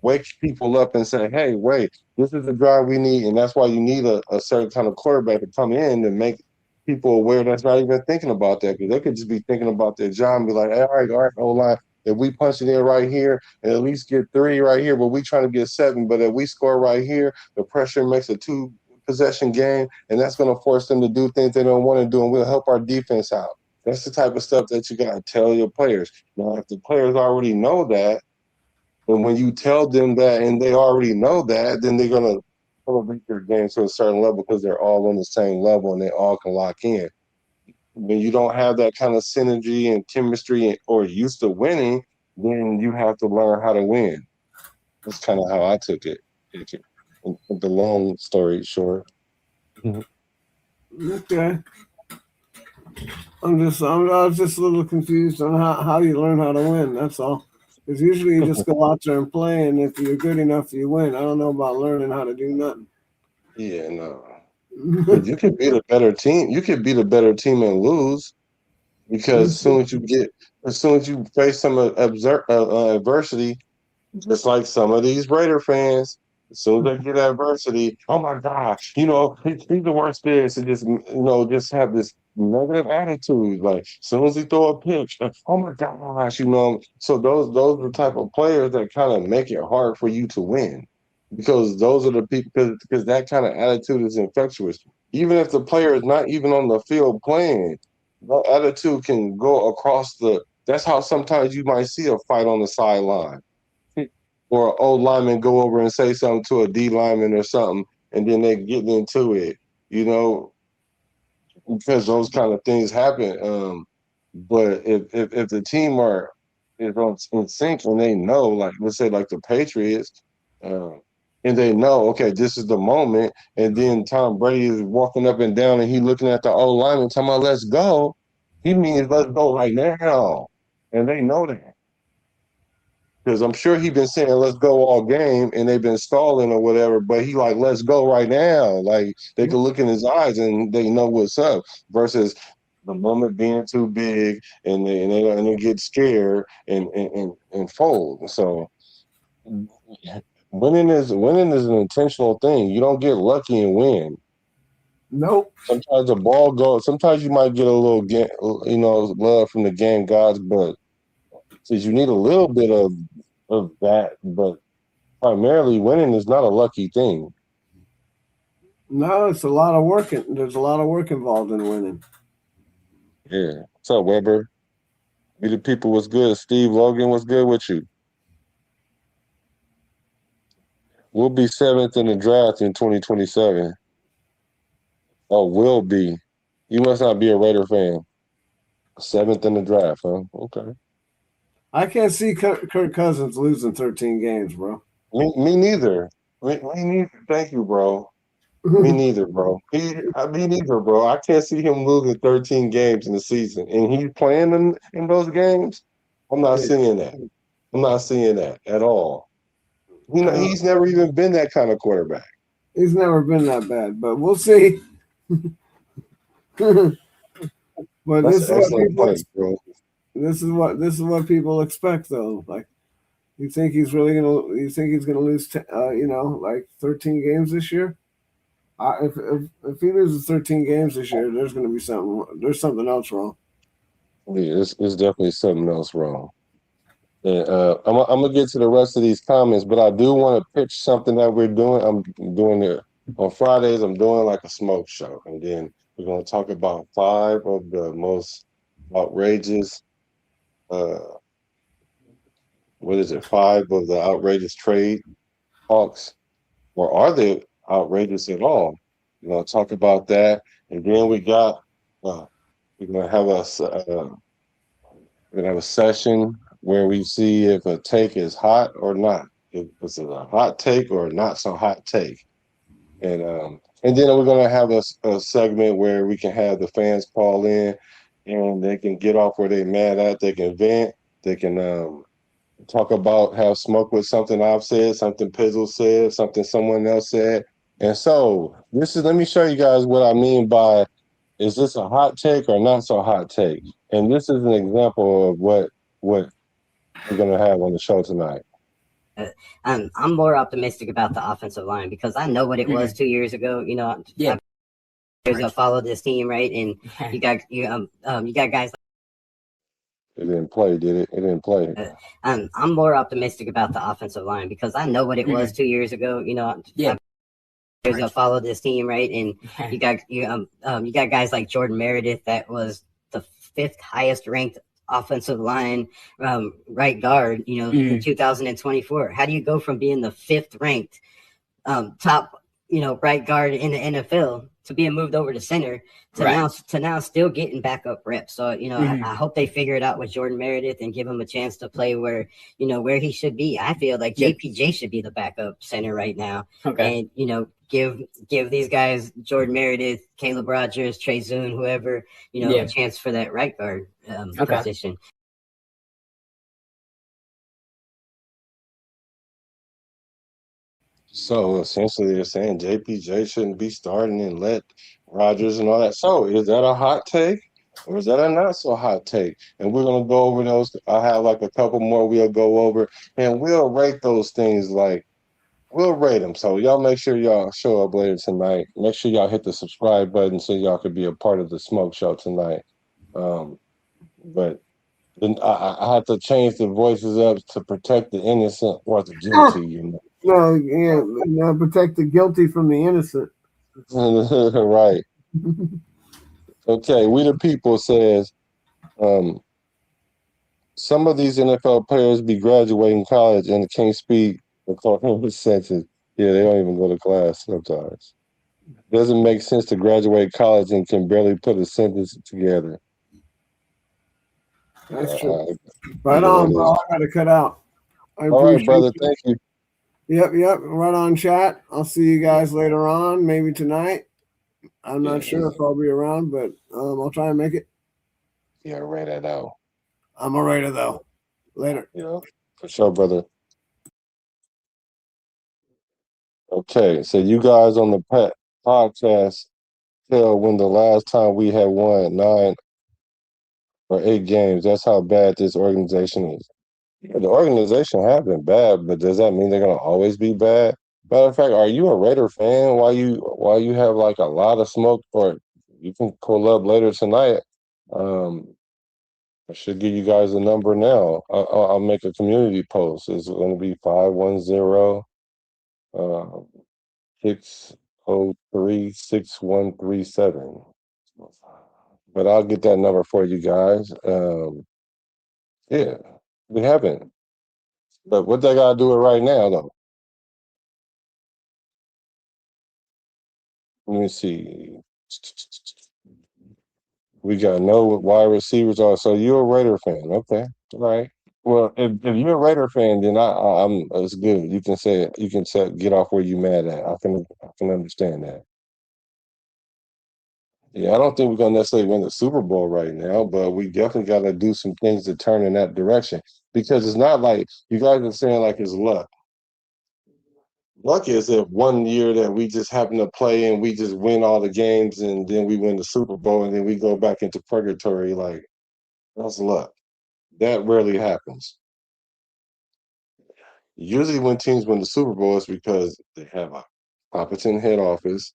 wakes people up and say, hey, wait, this is the drive we need. And that's why you need a certain kind of quarterback to come in and make people aware that's not even thinking about that. Because they could just be thinking about their job and be like, hey, all right, O-line, if we punch it in right here and at least get 3 right here, but we trying to get 7, but if we score right here, the pressure makes a 2-possession game, and that's going to force them to do things they don't want to do, and we'll help our defense out. That's the type of stuff that you got to tell your players. Now, if the players already know that, and when you tell them that and they already know that, then they're going to elevate their game to a certain level because they're all on the same level and they all can lock in. When you don't have that kind of synergy and chemistry or used to winning, then you have to learn how to win. That's kind of how I took it. The long story short. Okay. I was just a little confused on how you learn how to win. That's all. Because usually you just go out there and play, and if you're good enough, you win. I don't know about learning how to do nothing. Yeah, no. But you could beat a better team. You could beat a better team and lose because as soon as you face some adversity, just like some of these Raider fans, as soon as they get adversity, oh my gosh, he's the worst this, and just have this negative attitude. Like as soon as he throw a pitch, oh my gosh, So those are the type of players that kind of make it hard for you to win. Because those are the people, because that kind of attitude is infectious. Even if the player is not even on the field playing, that attitude can go across that's how sometimes you might see a fight on the sideline. Or an old lineman go over and say something to a D lineman or something, and then they get into it, because those kind of things happen. But if the team is in sync and they know, like let's say like the Patriots, and they know, okay, this is the moment, and then Tom Brady is walking up and down and he looking at the old lineman talking about let's go, he means let's go right now, and they know that. Because I'm sure he's been saying let's go all game and they've been stalling or whatever, but he like, let's go right now. Like they can look in his eyes and they know what's up versus the moment being too big and they get scared and fold. So winning is an intentional thing. You don't get lucky and win. Nope. Sometimes the ball goes, sometimes you might get a little love from the game gods, but since you need a little bit of that, but primarily winning is not a lucky thing. No, it's a lot of work. There's a lot of work involved in winning. Yeah. What's up, Weber? Be the people was good. Steve Logan was good with you. We'll be 7th in the draft in 2027. Oh, will be. You must not be a Raider fan. 7th in the draft, huh? Okay. I can't see Kirk Cousins losing 13 games, bro. Me neither. Me neither. Thank you, bro. Me neither, bro. Me neither, bro. I can't see him losing 13 games in the season, and he's playing in those games. I'm not seeing that. I'm not seeing that at all. He's never even been that kind of quarterback. He's never been that bad, but we'll see. But That's this is an what excellent people point, bro. This is what people expect, though. Like, you think he's really gonna? You think he's gonna lose? Like 13 games this year? If he loses 13 games this year, there's gonna be something. There's something else wrong. Yeah, it's definitely something else wrong. And I'm gonna get to the rest of these comments, but I do want to pitch something that we're doing. I'm doing it on Fridays. I'm doing like a smoke show, and then we're gonna talk about 5 of the most outrageous. 5 of the outrageous trade talks, or are they outrageous at all? We're gonna talk about that, and then we're gonna have a session where we see if a take is hot or not, if it's a hot take or not so hot take, and then we're gonna have a segment where we can have the fans call in, and they can get off where they're mad at. They can vent. They can talk about have smoke with something I've said, something Pizzle said, something someone else said. And so let me show you guys what I mean by, is this a hot take or not so hot take? And this is an example of what we're going to have on the show tonight. I'm more optimistic about the offensive line because I know what it was 2 years ago. Yeah. I followed this team, right? And you got guys. It didn't play, did it? It didn't play. I'm more optimistic about the offensive line because I know what it was 2 years ago. I followed this team, right? And you got guys like Jordan Meredith, that was the 5th highest ranked offensive line right guard, in 2024. How do you go from being the 5th ranked top, right guard in the NFL to being moved over to center to now still getting backup reps? So, I hope they figure it out with Jordan Meredith and give him a chance to play where he should be. I feel like JPJ should be the backup center right now. Okay. And, give these guys, Jordan Meredith, Caleb Rogers, Trey Zune, whoever, a chance for that right guard position. So essentially, they're saying JPJ shouldn't be starting and let Rodgers and all that. So is that a hot take, or is that a not so hot take? And we're gonna go over those. I have like a couple more we'll go over, and we'll rate those things. Like we'll rate them. So y'all make sure y'all show up later tonight. Make sure y'all hit the subscribe button so y'all could be a part of the smoke show tonight. But then I have to change the voices up to protect the innocent or the guilty. You know. No, yeah, protect the guilty from the innocent. Right. Okay. We the people says some of these NFL players be graduating college and can't speak a sentence. Yeah, they don't even go to class sometimes. Doesn't make sense to graduate college and can barely put a sentence together. That's true. Right on, bro. I gotta cut out. All right, brother. Thank you. Yep. Right on, chat. I'll see you guys later on, maybe tonight. I'm not sure if I'll be around, but I'll try and make it. Yeah, right at out. I'm a Raider though. Later. Yeah, for sure, brother. Okay, so you guys on the podcast tell when the last time we had won 9 or 8 games. That's how bad this organization is. Yeah, the organization have been bad, but does that mean they're gonna always be bad? Matter of fact, are you a Raider fan? Why you have like a lot of smoke? Or you can pull up later tonight. I should give you guys a number now. I'll make a community post. It's going to be 510 603-6137. But I'll get that number for you guys. Yeah, we haven't. But what they got to do it right now, though? Let me see. We got no wide receivers. So you're a Raider fan. Okay. All right. Well, if you're a Raider fan, then I'm it's good. You can say it. You can say get off where you mad at. I can understand that. Yeah, I don't think we're gonna necessarily win the Super Bowl right now, but we definitely got to do some things to turn in that direction because it's not like you guys are saying like it's luck. Luck is if one year that we just happen to play and we just win all the games and then we win the Super Bowl and then we go back into purgatory. Like that's luck. That rarely happens. Usually when teams win the Super Bowl, it's because they have a competent head office,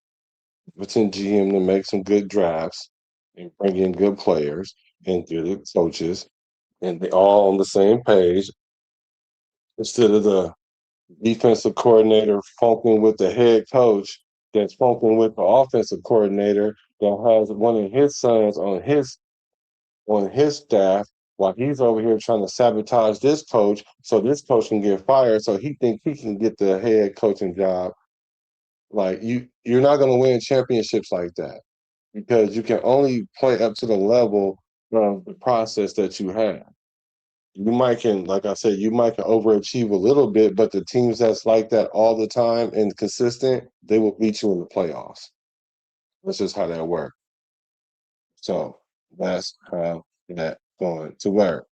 competent GM to make some good drafts and bring in good players and good coaches, and they all on the same page instead of the defensive coordinator funking with the head coach that's funking with the offensive coordinator that has one of his sons on his staff while he's over here trying to sabotage this coach so this coach can get fired so he thinks he can get the head coaching job. Like you're not going to win championships like that because you can only play up to the level of the process that you have. You might can, like I said, you might can overachieve a little bit, but the teams that's like that all the time and consistent, they will beat you in the playoffs. That's just how that works. So that's how that going to work.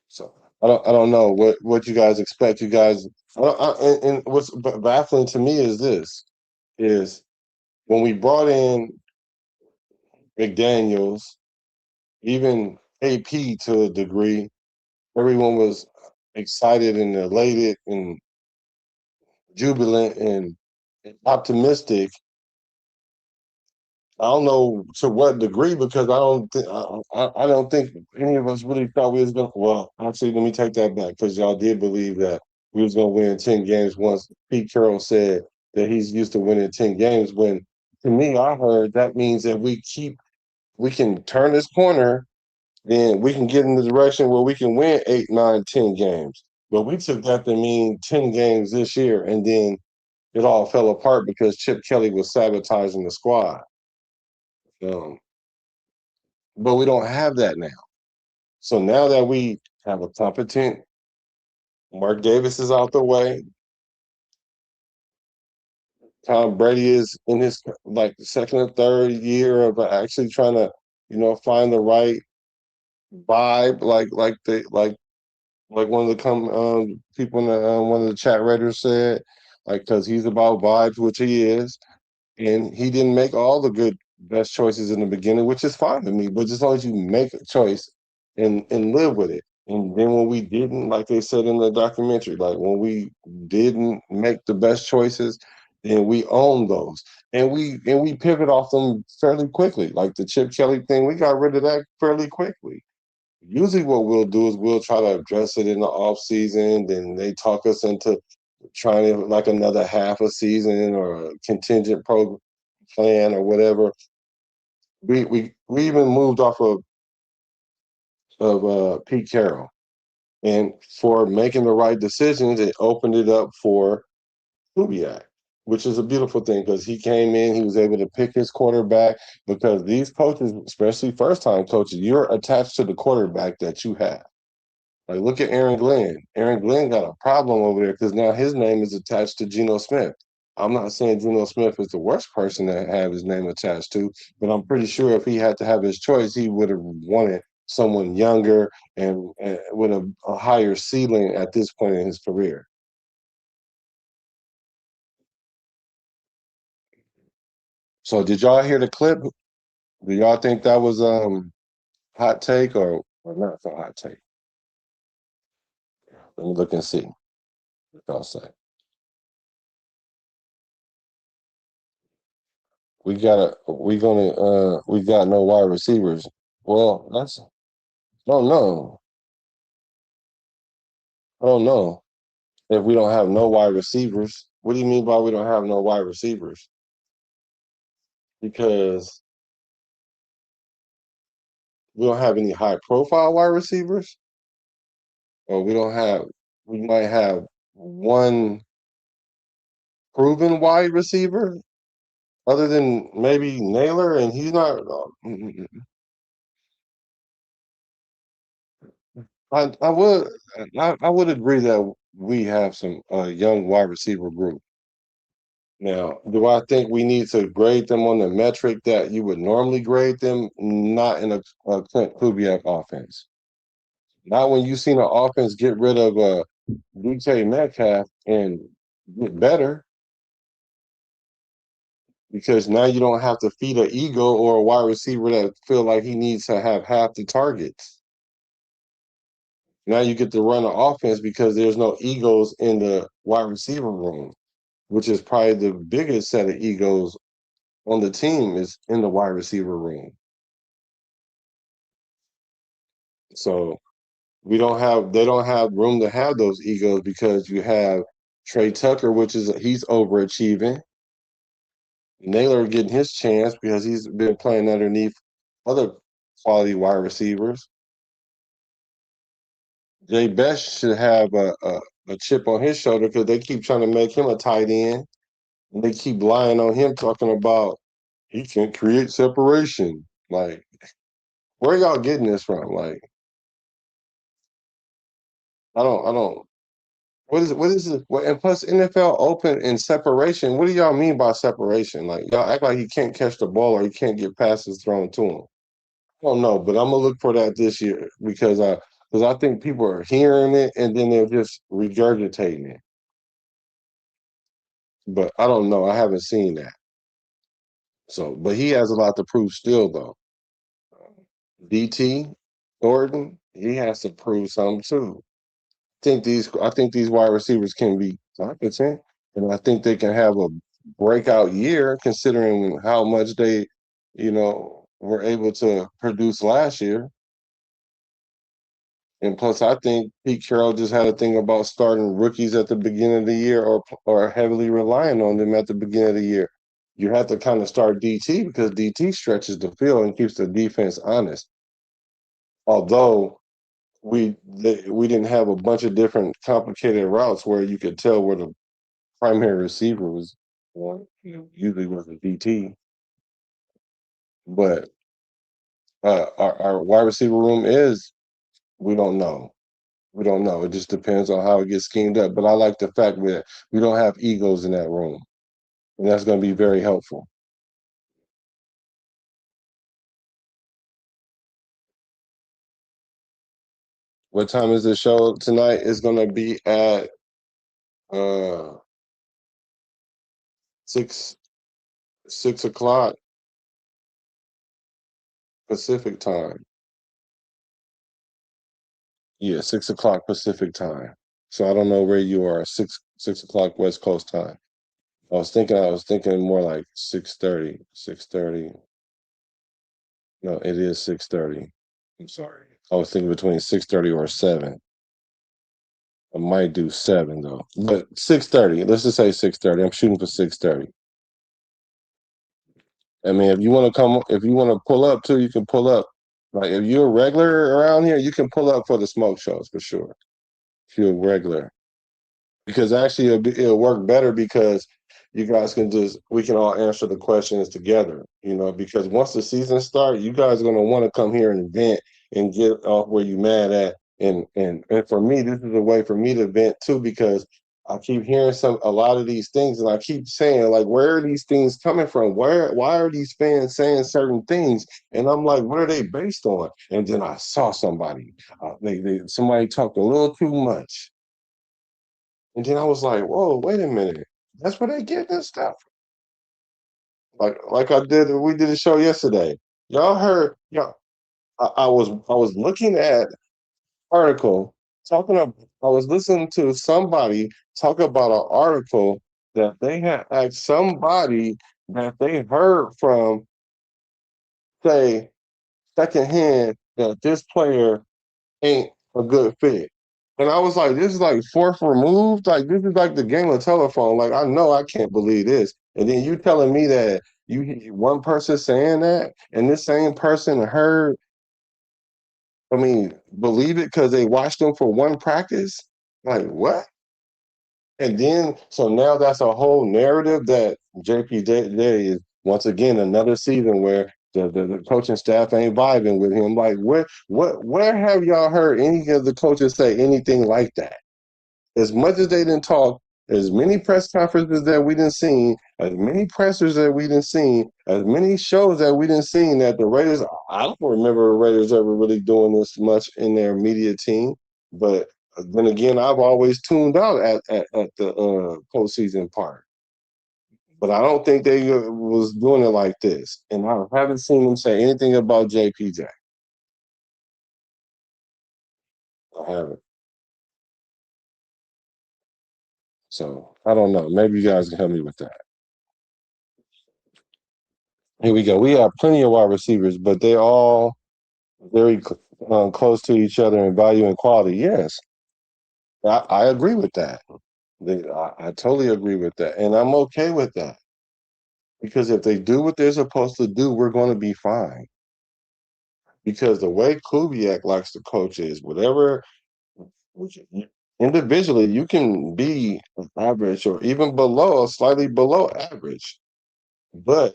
So I don't know what you guys expect. You guys, and what's baffling to me is this: is when we brought in McDaniels, even AP to a degree, everyone was excited and elated and jubilant and optimistic. I don't know to what degree because I don't think any of us really thought we was gonna. Well, actually, let me take that back because y'all did believe that we was gonna win 10 games once Pete Carroll said that he's used to winning 10 games. When to me, I heard that means that we can turn this corner, then we can get in the direction where we can win 8, 9, 10 games. But we took that to mean 10 games this year, and then it all fell apart because Chip Kelly was sabotaging the squad. But we don't have that now. So now that we have a competent, Mark Davis is out the way. Tom Brady is in his like second or third year of actually trying to, find the right vibe, like one of the people in the one of the chat readers said. like because he's about vibes, which he is, and he didn't make all the good best choices in the beginning, which is fine to me. But as long as you make a choice and live with it, and then when we didn't, like they said in the documentary, like when we didn't make the best choices, then we own those, and we pivot off them fairly quickly. Like the Chip Kelly thing, we got rid of that fairly quickly. Usually what we'll do is we'll try to address it in the off season, then they talk us into trying to like another half a season or a contingent plan or whatever. We even moved off of Pete Carroll, and for making the right decisions, it opened it up for Kubiak, which is a beautiful thing because he came in, he was able to pick his quarterback because these coaches, especially first time coaches, you're attached to the quarterback that you have. Like, look at Aaron Glenn. Aaron Glenn got a problem over there because now his name is attached to Geno Smith. I'm not saying Geno Smith is the worst person to have his name attached to, but I'm pretty sure if he had to have his choice, he would have wanted someone younger and with a higher ceiling at this point in his career. So did y'all hear the clip? Do y'all think that was hot take or not so hot take? Let me look and see what y'all say. We got no wide receivers. Well, don't know. I don't know if we don't have no wide receivers. What do you mean by we don't have no wide receivers? Because we don't have any high profile wide receivers, or we might have one proven wide receiver other than maybe Naylor, and he's not. I would agree that we have some young wide receiver group. Now, do I think we need to grade them on the metric that you would normally grade them? Not in a Klint Kubiak offense. Not when you seen an offense get rid of DK Metcalf and get better, because now you don't have to feed an ego or a wide receiver that feel like he needs to have half the targets. Now you get to run an offense because there's no egos in the wide receiver room, which is probably the biggest set of egos on the team is in the wide receiver room. So they don't have room to have those egos because you have Trey Tucker, he's overachieving. Naylor getting his chance because he's been playing underneath other quality wide receivers. Jay Best should have a chip on his shoulder because they keep trying to make him a tight end. And they keep lying on him, talking about he can create separation. Like, where y'all getting this from? Like, I don't. What is it? And plus, NFL open and separation. What do y'all mean by separation? Like, y'all act like he can't catch the ball or he can't get passes thrown to him. I don't know, but I'm gonna look for that this year because I think people are hearing it and then they're just regurgitating it. But I don't know. I haven't seen that. So, but he has a lot to prove still, though. DT Thornton, he has to prove something too. I think these wide receivers can be competent, and I think they can have a breakout year considering how much they, were able to produce last year. And plus, I think Pete Carroll just had a thing about starting rookies at the beginning of the year or heavily relying on them at the beginning of the year. You have to kind of start DT because DT stretches the field and keeps the defense honest. Although we didn't have a bunch of different complicated routes where you could tell where the primary receiver was going. Usually was a DT. But our wide receiver room we don't know. We don't know. It just depends on how it gets schemed up. But I like the fact that we don't have egos in that room. And that's going to be very helpful. What time is the show tonight? It's going to be at 6 o'clock Pacific time. Yeah, 6 o'clock Pacific time. So I don't know where you are. 6 o'clock West Coast time. I was thinking more like 6:30. 6:30. No, it is 6:30. I'm sorry. I was thinking between 6:30 or 7. I might do 7 though. But 6:30. Let's just say 6:30. I'm shooting for 6:30. I mean, if you want to pull up too, you can pull up. Like if you're a regular around here, you can pull up for the smoke shows for sure. If you're a regular. Because actually it'll work better because you guys we can all answer the questions together, because once the season starts, you guys are going to want to come here and vent and get off where you mad at. And for me, this is a way for me to vent too, because I keep hearing a lot of these things and I keep saying, like, where are these things coming from? Why are these fans saying certain things? And I'm like, what are they based on? And then I saw somebody talked a little too much. And then I was like, whoa, wait a minute. That's where they get this stuff. Like we did a show yesterday. Y'all heard, I was looking at article I was listening to somebody talk about an article that they had asked somebody that they heard from say secondhand that this player ain't a good fit. And I was like, this is like fourth removed. Like, this is like the game of telephone. Like, I know I can't believe this. And then you telling me that one person saying that, and this same person heard, believe it because they watched them for one practice? Like, what? And then, so now that's a whole narrative that JPJ is, once again, another season where the coaching staff ain't vibing with him. Like, where have y'all heard any of the coaches say anything like that? As much as they didn't talk, as many press conferences that we didn't see, as many pressers that we didn't see, as many shows that we didn't see, that the Raiders, I don't remember the Raiders ever really doing this much in their media team. But then again, I've always tuned out at the postseason part. But I don't think they was doing it like this. And I haven't seen them say anything about JPJ. I haven't. So I don't know. Maybe you guys can help me with that. Here we go. We have plenty of wide receivers, but they're all very close to each other in value and quality. Yes, I agree with that. I totally agree with that. And I'm okay with that. Because if they do what they're supposed to do, we're going to be fine. Because the way Kubiak likes to coach is whatever individually you can be average or even slightly below average. But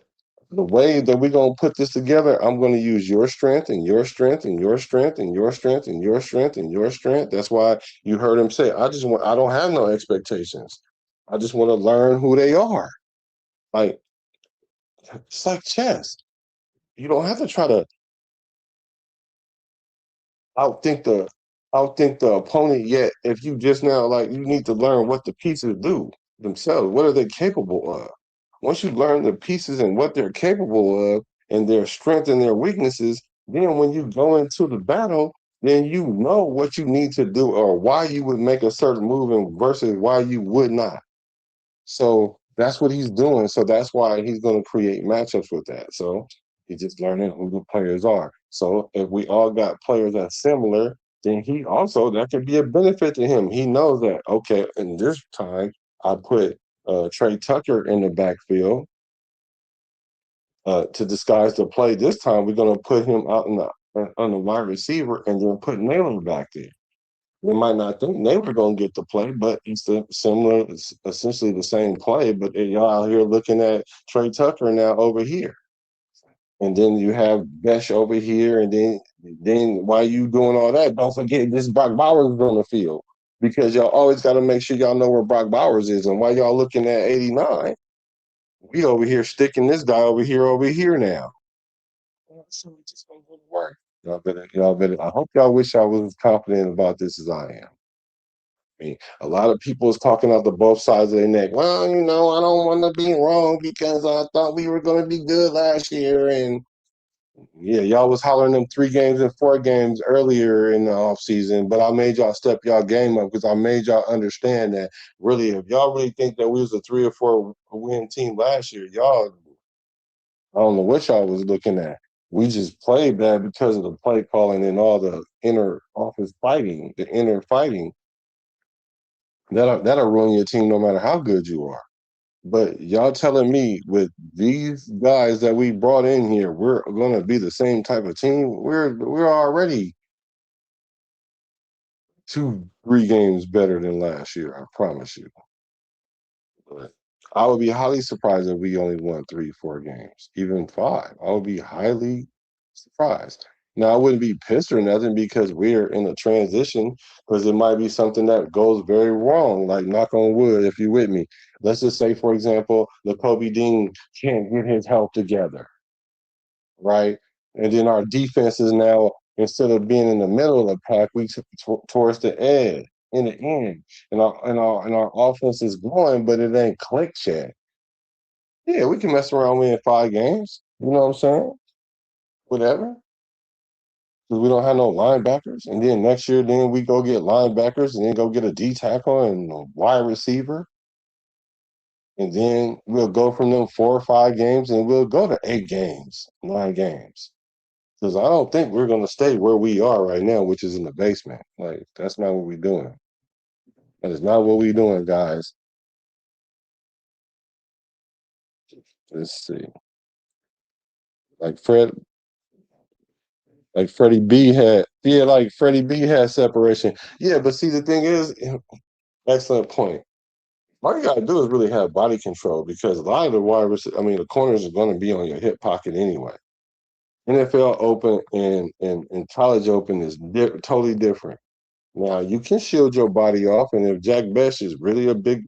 the way that we're going to put this together, I'm going to use your strength and your strength and your strength and your strength and your strength and your strength. That's why you heard him say, I don't have no expectations. I just want to learn who they are. Like, it's like chess. You don't have to try to outthink the opponent yet. If you just now, like, you need to learn what the pieces do themselves. What are they capable of? Once you learn the pieces and what they're capable of and their strengths and their weaknesses, then when you go into the battle, then you know what you need to do or why you would make a certain move and versus why you would not. So that's what he's doing. So that's why he's going to create matchups with that. So he's just learning who the players are. So if we all got players that's similar, then that could be a benefit to him. He knows that, okay, in this time, I put Trey Tucker in the backfield to disguise the play. This time, we're going to put him out on the wide receiver and then put Naylor back there. They might not think they were going to get the play, but it's essentially the same play. But y'all out here looking at Trey Tucker now over here. And then you have Besh over here. And then while you doing all that, don't forget this Brock Bowers is on the field. Because y'all always got to make sure y'all know where Brock Bowers is. And while y'all looking at 89, we over here sticking this guy over here now. So it's just going to work. Y'all better. I hope y'all wish I was as confident about this as I am. I mean, a lot of people is talking out the both sides of their neck. Well, I don't want to be wrong because I thought we were going to be good last year. And yeah, y'all was hollering them 3 games and 4 games earlier in the offseason, but I made y'all step y'all game up because I made y'all understand that really, if y'all really think that we was a 3 or 4 win team last year, y'all, I don't know what y'all was looking at. We just played bad because of the play calling and all the inner office fighting, the inner fighting. That'll ruin your team no matter how good you are. But y'all telling me with these guys that we brought in here, we're gonna be the same type of team. We're already 2-3 games better than last year, I promise you. But I would be highly surprised if we only won 3-4 games, even 5. I would be highly surprised. Now I wouldn't be pissed or nothing because we're in a transition, because it might be something that goes very wrong, like knock on wood, if you're with me. Let's just say, for example, Kobe Dean can't get his health together, right? And then our defense is now, instead of being in the middle of the pack, we towards the edge, in the end, and our offense is going, but it ain't clicked yet. Yeah, we can mess around winning 5 games. You know what I'm saying? Whatever. Because we don't have no linebackers. And then next year, then we go get linebackers and then go get a D tackle and a wide receiver. And then we'll go from them 4 or 5 games and we'll go to 8 games, 9 games. Because I don't think we're going to stay where we are right now, which is in the basement. Like, that's not what we're doing. That is not what we're doing, guys. Let's see. Like Freddie B had, yeah, like Freddie B had separation. Yeah, but see, the thing is, excellent point. All you gotta do is really have body control, because a lot of the corners are going to be on your hip pocket anyway. NFL open and college open is totally different. Now you can shield your body off, and if Jack Best is really a big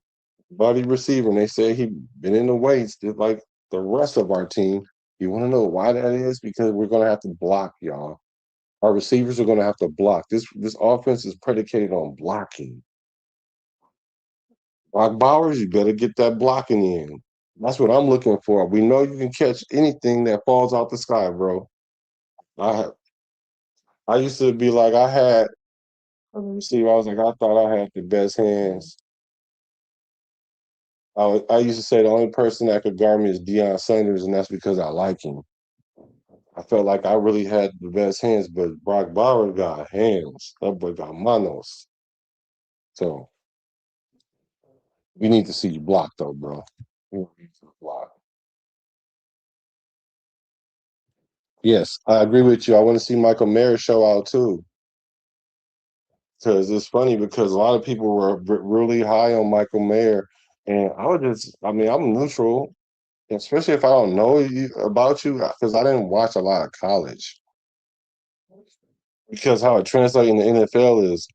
body receiver, and they say he been in the weights just like the rest of our team, you want to know why that is? Because we're going to have to block, y'all. Our receivers are going to have to block. This offense is predicated on blocking. Brock Bowers, you better get that blocking in. That's what I'm looking for. We know you can catch anything that falls out the sky, bro. I used to be like, let me see, I was like, I thought I had the best hands. I used to say the only person that could guard me is Deion Sanders, and that's because I like him. I felt like I really had the best hands, but Brock Bowers got hands. That boy got manos. So we need to see you block, though, bro. We need to see you block. Yes, I agree with you. I want to see Michael Mayer show out too. Because it's funny, because a lot of people were really high on Michael Mayer, and I'm neutral, especially if I don't know about you, because I didn't watch a lot of college. Because how it translates in the NFL is,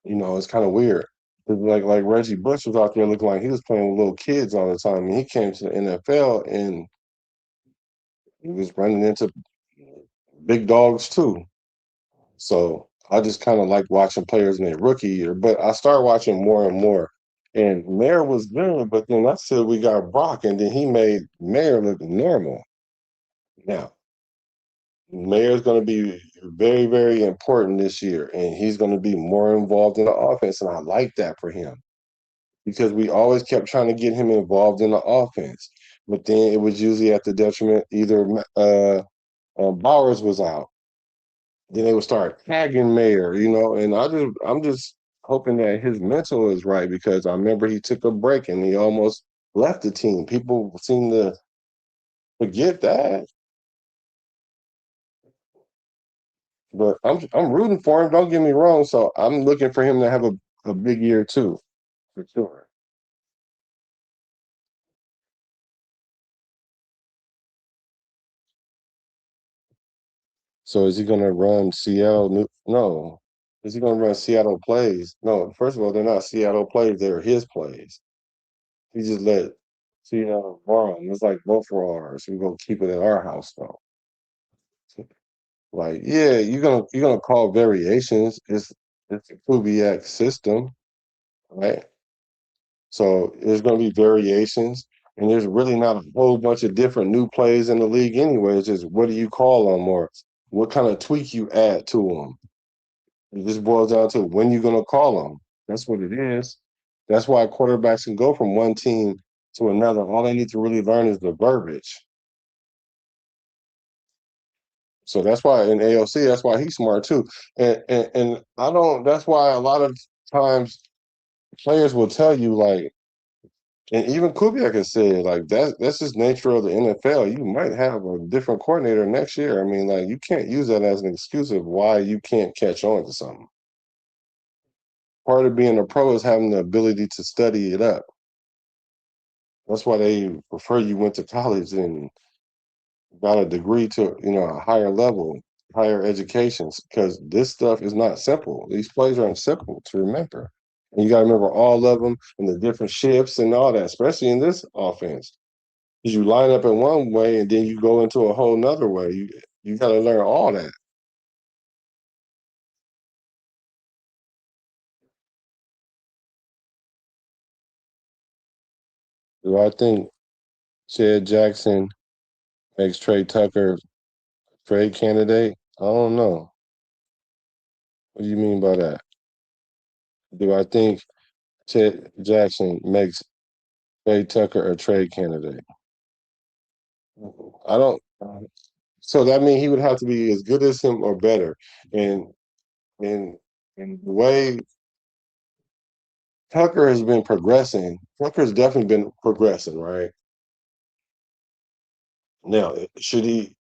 it's kind of weird. Like Reggie Bush was out there looking like he was playing with little kids all the time, and he came to the NFL and he was running into big dogs too. So I just kind of like watching players in their rookie year, but I started watching more and more. And Mayer was good, but then I said we got Brock, and then he made Mayer look normal. Now, Mayer's going to be very, very important this year, and he's going to be more involved in the offense, and I like that for him, because we always kept trying to get him involved in the offense, but then it was usually at the detriment. Either Bowers was out, then they would start tagging Mayer, and I'm just hoping that his mental is right, because I remember he took a break and he almost left the team. People seem to forget that, but I'm rooting for him. Don't get me wrong. So I'm looking for him to have a big year too, for sure. So is he going to run Seattle? No. Is he going to run Seattle plays? No. First of all, they're not Seattle plays. They're his plays. He just let Seattle borrow them. It's like both for ours. We're going to keep it at our house, though. Like, yeah, you're gonna call variations. It's it's a Kubiak system, right? So there's going to be variations, and there's really not a whole bunch of different new plays in the league anyway. It's just what do you call them, or what kind of tweak you add to them. It just boils down to when you're going to call them. That's what it is. That's why quarterbacks can go from one team to another. All they need to really learn is the verbiage. So that's why in AOC, that's why he's smart too. And I don't. That's why a lot of times players will tell you like, and even Kubiak has said like that's just nature of the NFL. You might have a different coordinator next year. I mean, like you can't use that as an excuse of why you can't catch on to something. Part of being a pro is having the ability to study it up. That's why they prefer you went to college and got a degree to, a higher level, higher educations, because this stuff is not simple. These plays aren't simple to remember. And you got to remember all of them and the different shifts and all that, especially in this offense. Because you line up in one way and then you go into a whole nother way. You got to learn all that. Do I think Chad Jackson makes Trey Tucker trade candidate? I don't know. What do you mean by that? Do I think Chad Jackson makes Trey Tucker a trade candidate? I don't. So that means he would have to be as good as him or better. And and and the way Tucker has been progressing, Tucker's definitely been progressing, right? Now, should he?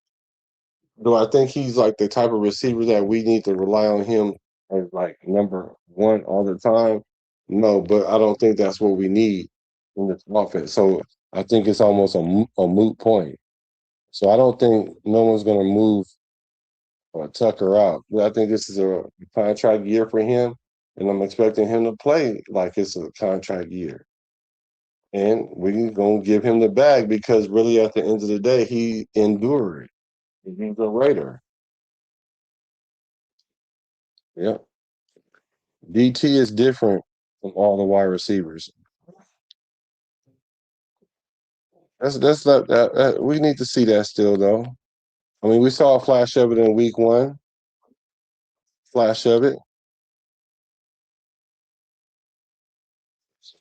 Do I think he's like the type of receiver that we need to rely on him as like number one all the time? No, but I don't think that's what we need in this offense. So I think it's almost a moot point. So I don't think no one's going to move Tucker out. But I think this is a contract year for him, and I'm expecting him to play like it's a contract year. And we're going to give him the bag because really at the end of the day, he endured. He's a Raider. Yeah. DT is different from all the wide receivers. That's not that we need to see that still though. I mean, we saw a flash of it in week one. Flash of it.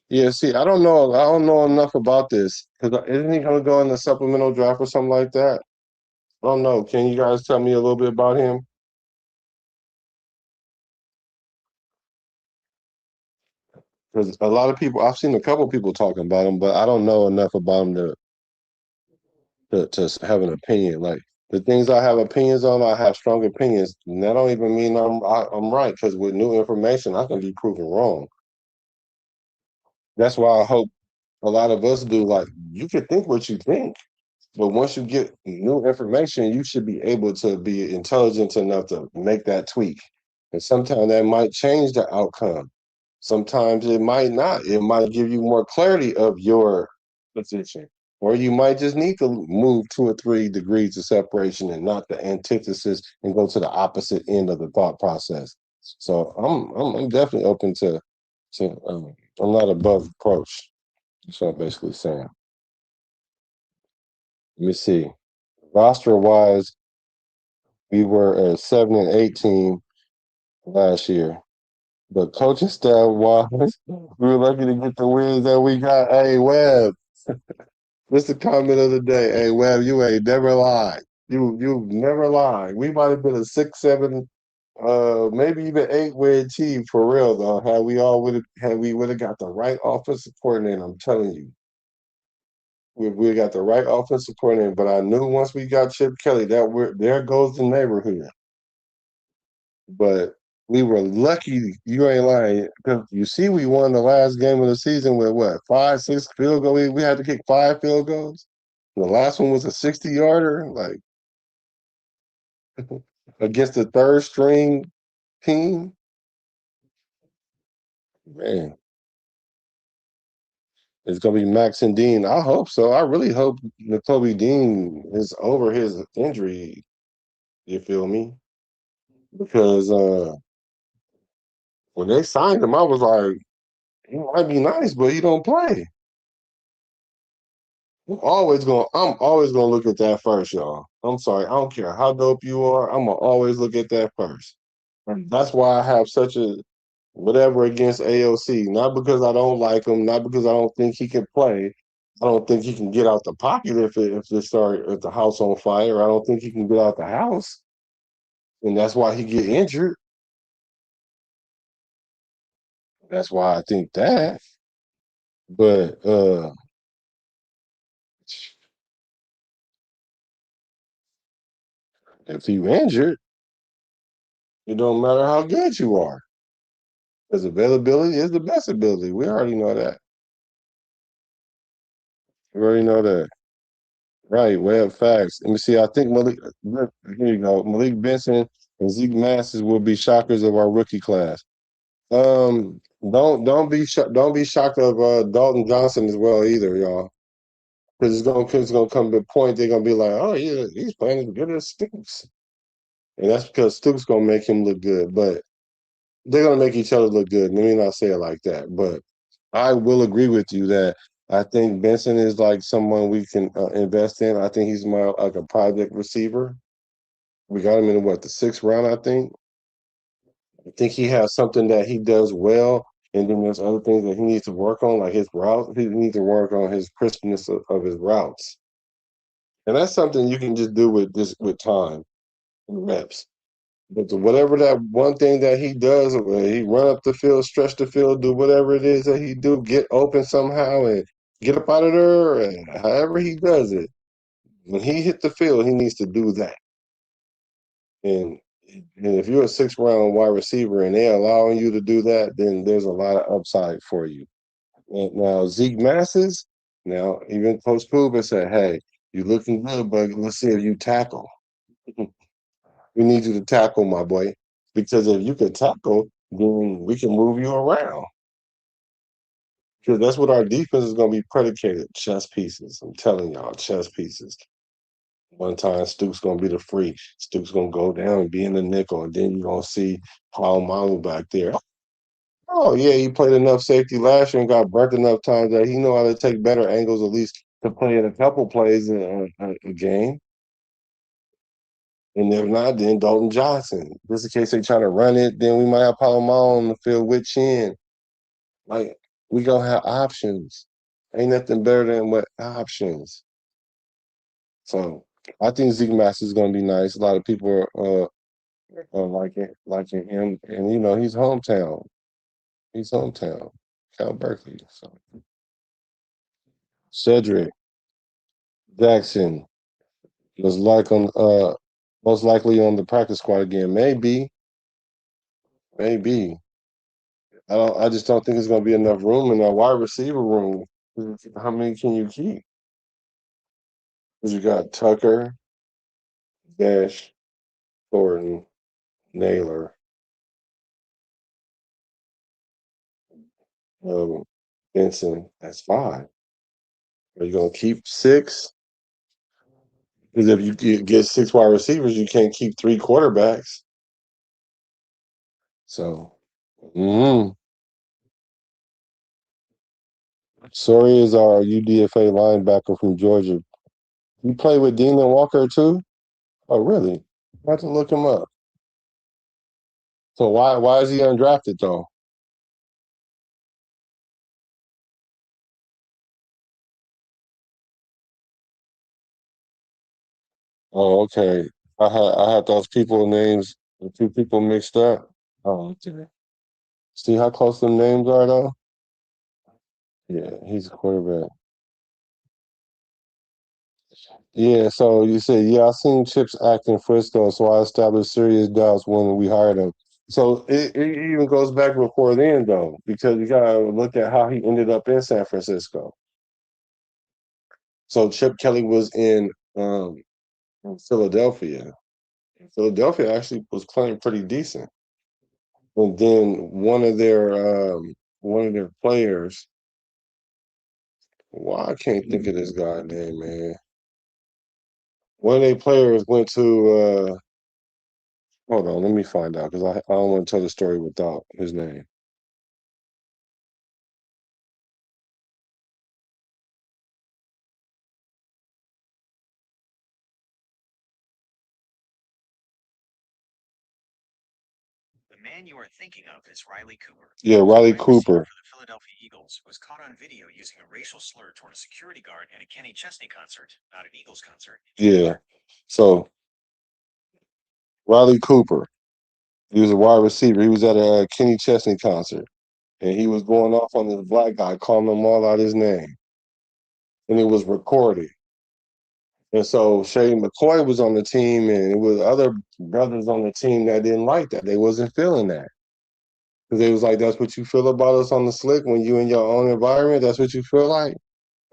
Yeah, see, I don't know. I don't know enough about this because isn't he going to go in the supplemental draft or something like that? I don't know. Can you guys tell me a little bit about him? Because a lot of people, I've seen a couple people talking about him, but I don't know enough about him to have an opinion. Like the things I have opinions on, I have strong opinions. And that don't even mean I'm right because with new information, I can be proven wrong. That's why I hope a lot of us do. Like you can think what you think, but once you get new information, you should be able to be intelligent enough to make that tweak. And sometimes that might change the outcome. Sometimes it might not. It might give you more clarity of your position. Or you might just need to move 2 or 3 degrees of separation and not the antithesis and go to the opposite end of the thought process. So I'm definitely open to I'm not above approach. That's what I'm basically saying. Let me see. Roster wise, we were a 7-8 team last year. But coaching staff wise, we were lucky to get the wins that we got. Hey, Webb, what's the comment of the day? Hey, Webb, you ain't never lied. You never lied. We might have been a 6, 7, maybe even 8-win team for real though. Had we would have got the right offensive coordinator, I'm telling you. We got the right offensive coordinator, but I knew once we got Chip Kelly that there goes the neighborhood. But we were lucky. You ain't lying. Because you see, we won the last game of the season with what 5, 6 field goals. We had to kick 5 field goals. The last one was a 60-yarder, like against the third string team. Man, it's gonna be Max and Dean. I hope so. I really hope Nakobe Dean is over his injury. You feel me? Because when they signed him, I was like, he might be nice, but he don't play. I'm always gonna look at that first, y'all. I'm sorry, I don't care how dope you are. I'm gonna always look at that first. That's why I have such a whatever against AOC. Not because I don't like him, not because I don't think he can play. I don't think he can get out the pocket if the house on fire. I don't think he can get out the house, and that's why he get injured. That's why I think that. But if you injured, it don't matter how good you are. Because availability is the best ability. We already know that. We already know that. Right, web facts. Let me see. I think here you go. Malik Benson and Zeke Masters will be shockers of our rookie class. Don't be shocked of Dalton Johnson as well either, y'all. Because it's gonna come to a point they're gonna be like, oh yeah, he's playing as good as Stoops, and that's because Stoops gonna make him look good. But they're gonna make each other look good. Let me not say it like that, but I will agree with you that I think Benson is like someone we can invest in. I think he's more like a project receiver. We got him in the 6th round, I think. I think he has something that he does well, and then there's other things that he needs to work on, like his route. He needs to work on his crispness of his routes, and that's something you can just do with time and reps. But whatever that one thing that he does, where he run up the field, stretch the field, do whatever it is that he do, get open somehow and get up out of there, and however he does it, when he hit the field, he needs to do that. And if you're a 6th round wide receiver and they're allowing you to do that, then there's a lot of upside for you. And now Zeke Masses, now even Coach Kubiak said, hey, you're looking good, but let's see if you tackle. We need you to tackle, my boy. Because if you can tackle, then we can move you around. Because that's what our defense is going to be predicated, chess pieces. I'm telling y'all, chess pieces. One time, Stoops going to be the freak. Stoops going to go down and be in the nickel, and then you're going to see Paul Malu back there. Oh, yeah, he played enough safety last year and got burnt enough times that he know how to take better angles, at least to play in a couple plays in a game. And if not, then Dalton Johnson. Just in case they try to run it, then we might have Palomar on the field with Chin. Like, we gonna have options. Ain't nothing better than what options. So I think Zeke Master is gonna be nice. A lot of people are liking him, and he's hometown. He's hometown, Cal Berkeley. So Cedric Jackson was most likely on the practice squad again. Maybe. I just don't think there's gonna be enough room in that wide receiver room. How many can you keep? Because you got Tucker, Dash, Thornton, Naylor, Benson. That's 5. Are you gonna keep 6? Because if you get 6 wide receivers, you can't keep 3 quarterbacks. So, Sorry is our UDFA linebacker from Georgia. You play with Demon Walker too? Oh, really? I have to look him up. So why is he undrafted though? Oh, okay. I had those people names, the 2 people mixed up. Oh, okay. See how close them names are though? Yeah, he's a quarterback. Yeah, so you said, yeah, I seen Chips act in Frisco, so I established serious doubts when we hired him. So it even goes back before then though, because you gotta look at how he ended up in San Francisco. So Chip Kelly was in Philadelphia. Philadelphia actually was playing pretty decent. And then one of their players, I can't think of this guy name, man. One of their players went to hold on, let me find out because I don't want to tell the story without his name. man you are thinking of is Riley Cooper. Yeah, Riley Cooper. For the Philadelphia Eagles, was caught on video using a racial slur toward a security guard at a Kenny Chesney concert, not an Eagles concert. Yeah. So Riley Cooper, he was a wide receiver. He was at a Kenny Chesney concert, and he was going off on this black guy, calling him all out his name, and it was recorded. And so Shane McCoy was on the team, and it was other brothers on the team that didn't like that. They wasn't feeling that. Because they was like, that's what you feel about us on the slick when you in your own environment? That's what you feel like?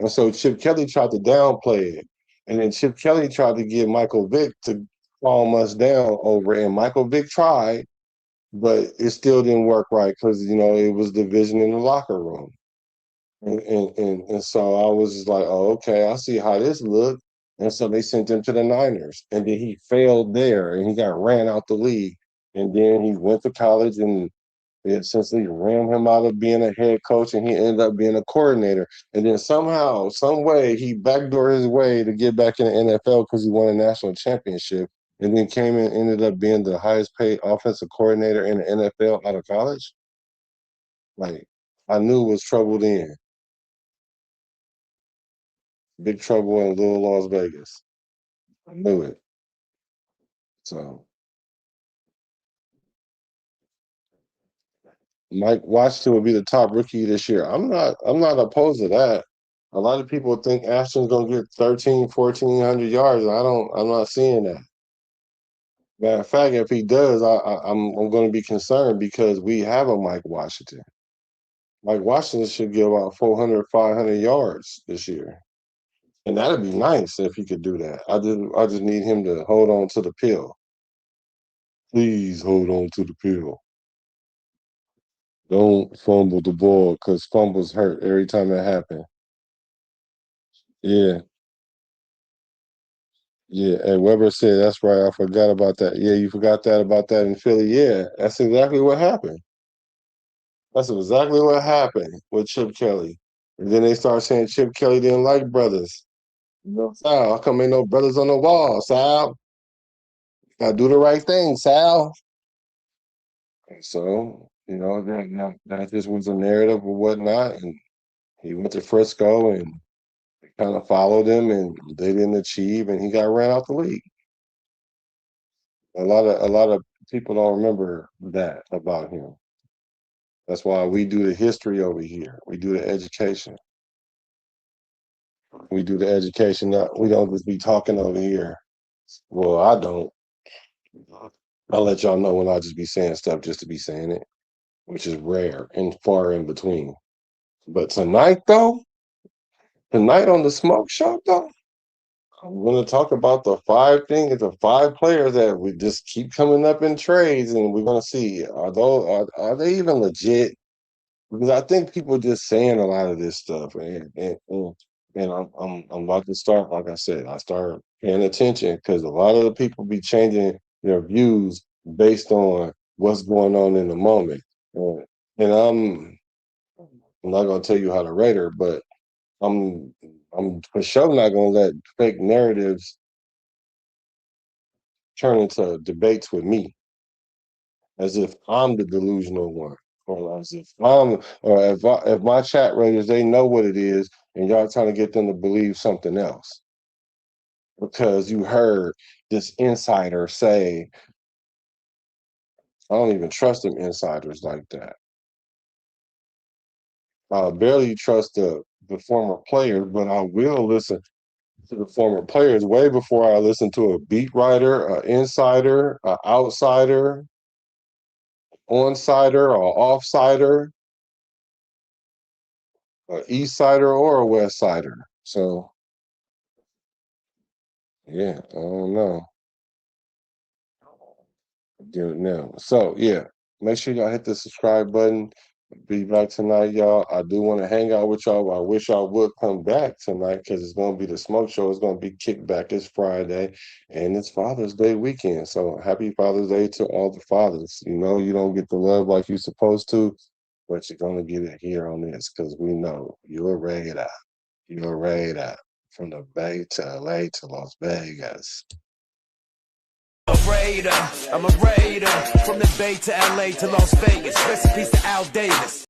And so Chip Kelly tried to downplay it. And then Chip Kelly tried to get Michael Vick to calm us down over it. And Michael Vick tried, but it still didn't work right because, it was division in the locker room. And so I was just like, oh, okay, I see how this looked. And so they sent him to the Niners. And then he failed there and he got ran out the league. And then he went to college and they essentially ran him out of being a head coach and he ended up being a coordinator. And then somehow, some way, he backdoored his way to get back in the NFL because he won a national championship. And then came and ended up being the highest paid offensive coordinator in the NFL out of college. Like, I knew it was trouble then. Big trouble in little Las Vegas. I knew it. So Mike Washington would be the top rookie this year. I'm not opposed to that. A lot of people think Ashton's gonna get 1,400 yards. I'm not seeing that. Matter of fact, if he does, I'm gonna be concerned because we have a Mike Washington. Mike Washington should get about 400, 500 yards this year. And that'd be nice if he could do that. I just need him to hold on to the pill. Please hold on to the pill. Don't fumble the ball because fumbles hurt every time it happens. Yeah. Yeah. And Weber said, that's right. I forgot about that. Yeah, you forgot about that in Philly. Yeah, that's exactly what happened. That's exactly what happened with Chip Kelly. And then they start saying Chip Kelly didn't like brothers. Sal, how come ain't no brothers on the wall, Sal? Gotta do the right thing, Sal. And so, that just was a narrative or whatnot. And he went to Frisco and kind of followed him and they didn't achieve and he got ran out the league. A lot of people don't remember that about him. That's why we do the history over here. We do the education. We do the education. We don't just be talking over here. Well, I don't. I'll let y'all know when I just be saying stuff just to be saying it, which is rare and far in between. But tonight on the smoke show though, I'm going to talk about the the 5 players that we just keep coming up in trades, and we're going to see are they even legit? Because I think people are just saying a lot of this stuff, and I'm about to start. Like I said, I start paying attention because a lot of the people be changing their views based on what's going on in the moment, and I'm not going to tell you how to rate her, but I'm for sure not going to let fake narratives turn into debates with me as if I'm the delusional one, or as if if my chat raters they know what it is, and y'all trying to get them to believe something else because you heard this insider say. I don't even trust them insiders like that. I barely trust the former players, but I will listen to the former players way before I listen to a beat writer, an insider, an outsider, on-sider or off-sider, an east sider or a west sider. So yeah, I don't know. Do it now. So yeah, make sure y'all hit the subscribe button. Be back tonight, y'all. I do want to hang out with y'all. I wish y'all would come back tonight because it's going to be the smoke show. It's going to be kickback. It's Friday and it's Father's Day weekend. So happy Father's Day to all the fathers. You don't get the love like you're supposed to, but you're going to get it here on this because we know you're ready out. You're ready out from the Bay to LA to Las Vegas. A Raider, I'm a Raider. From the Bay to LA to Las Vegas. Recipes to Al Davis.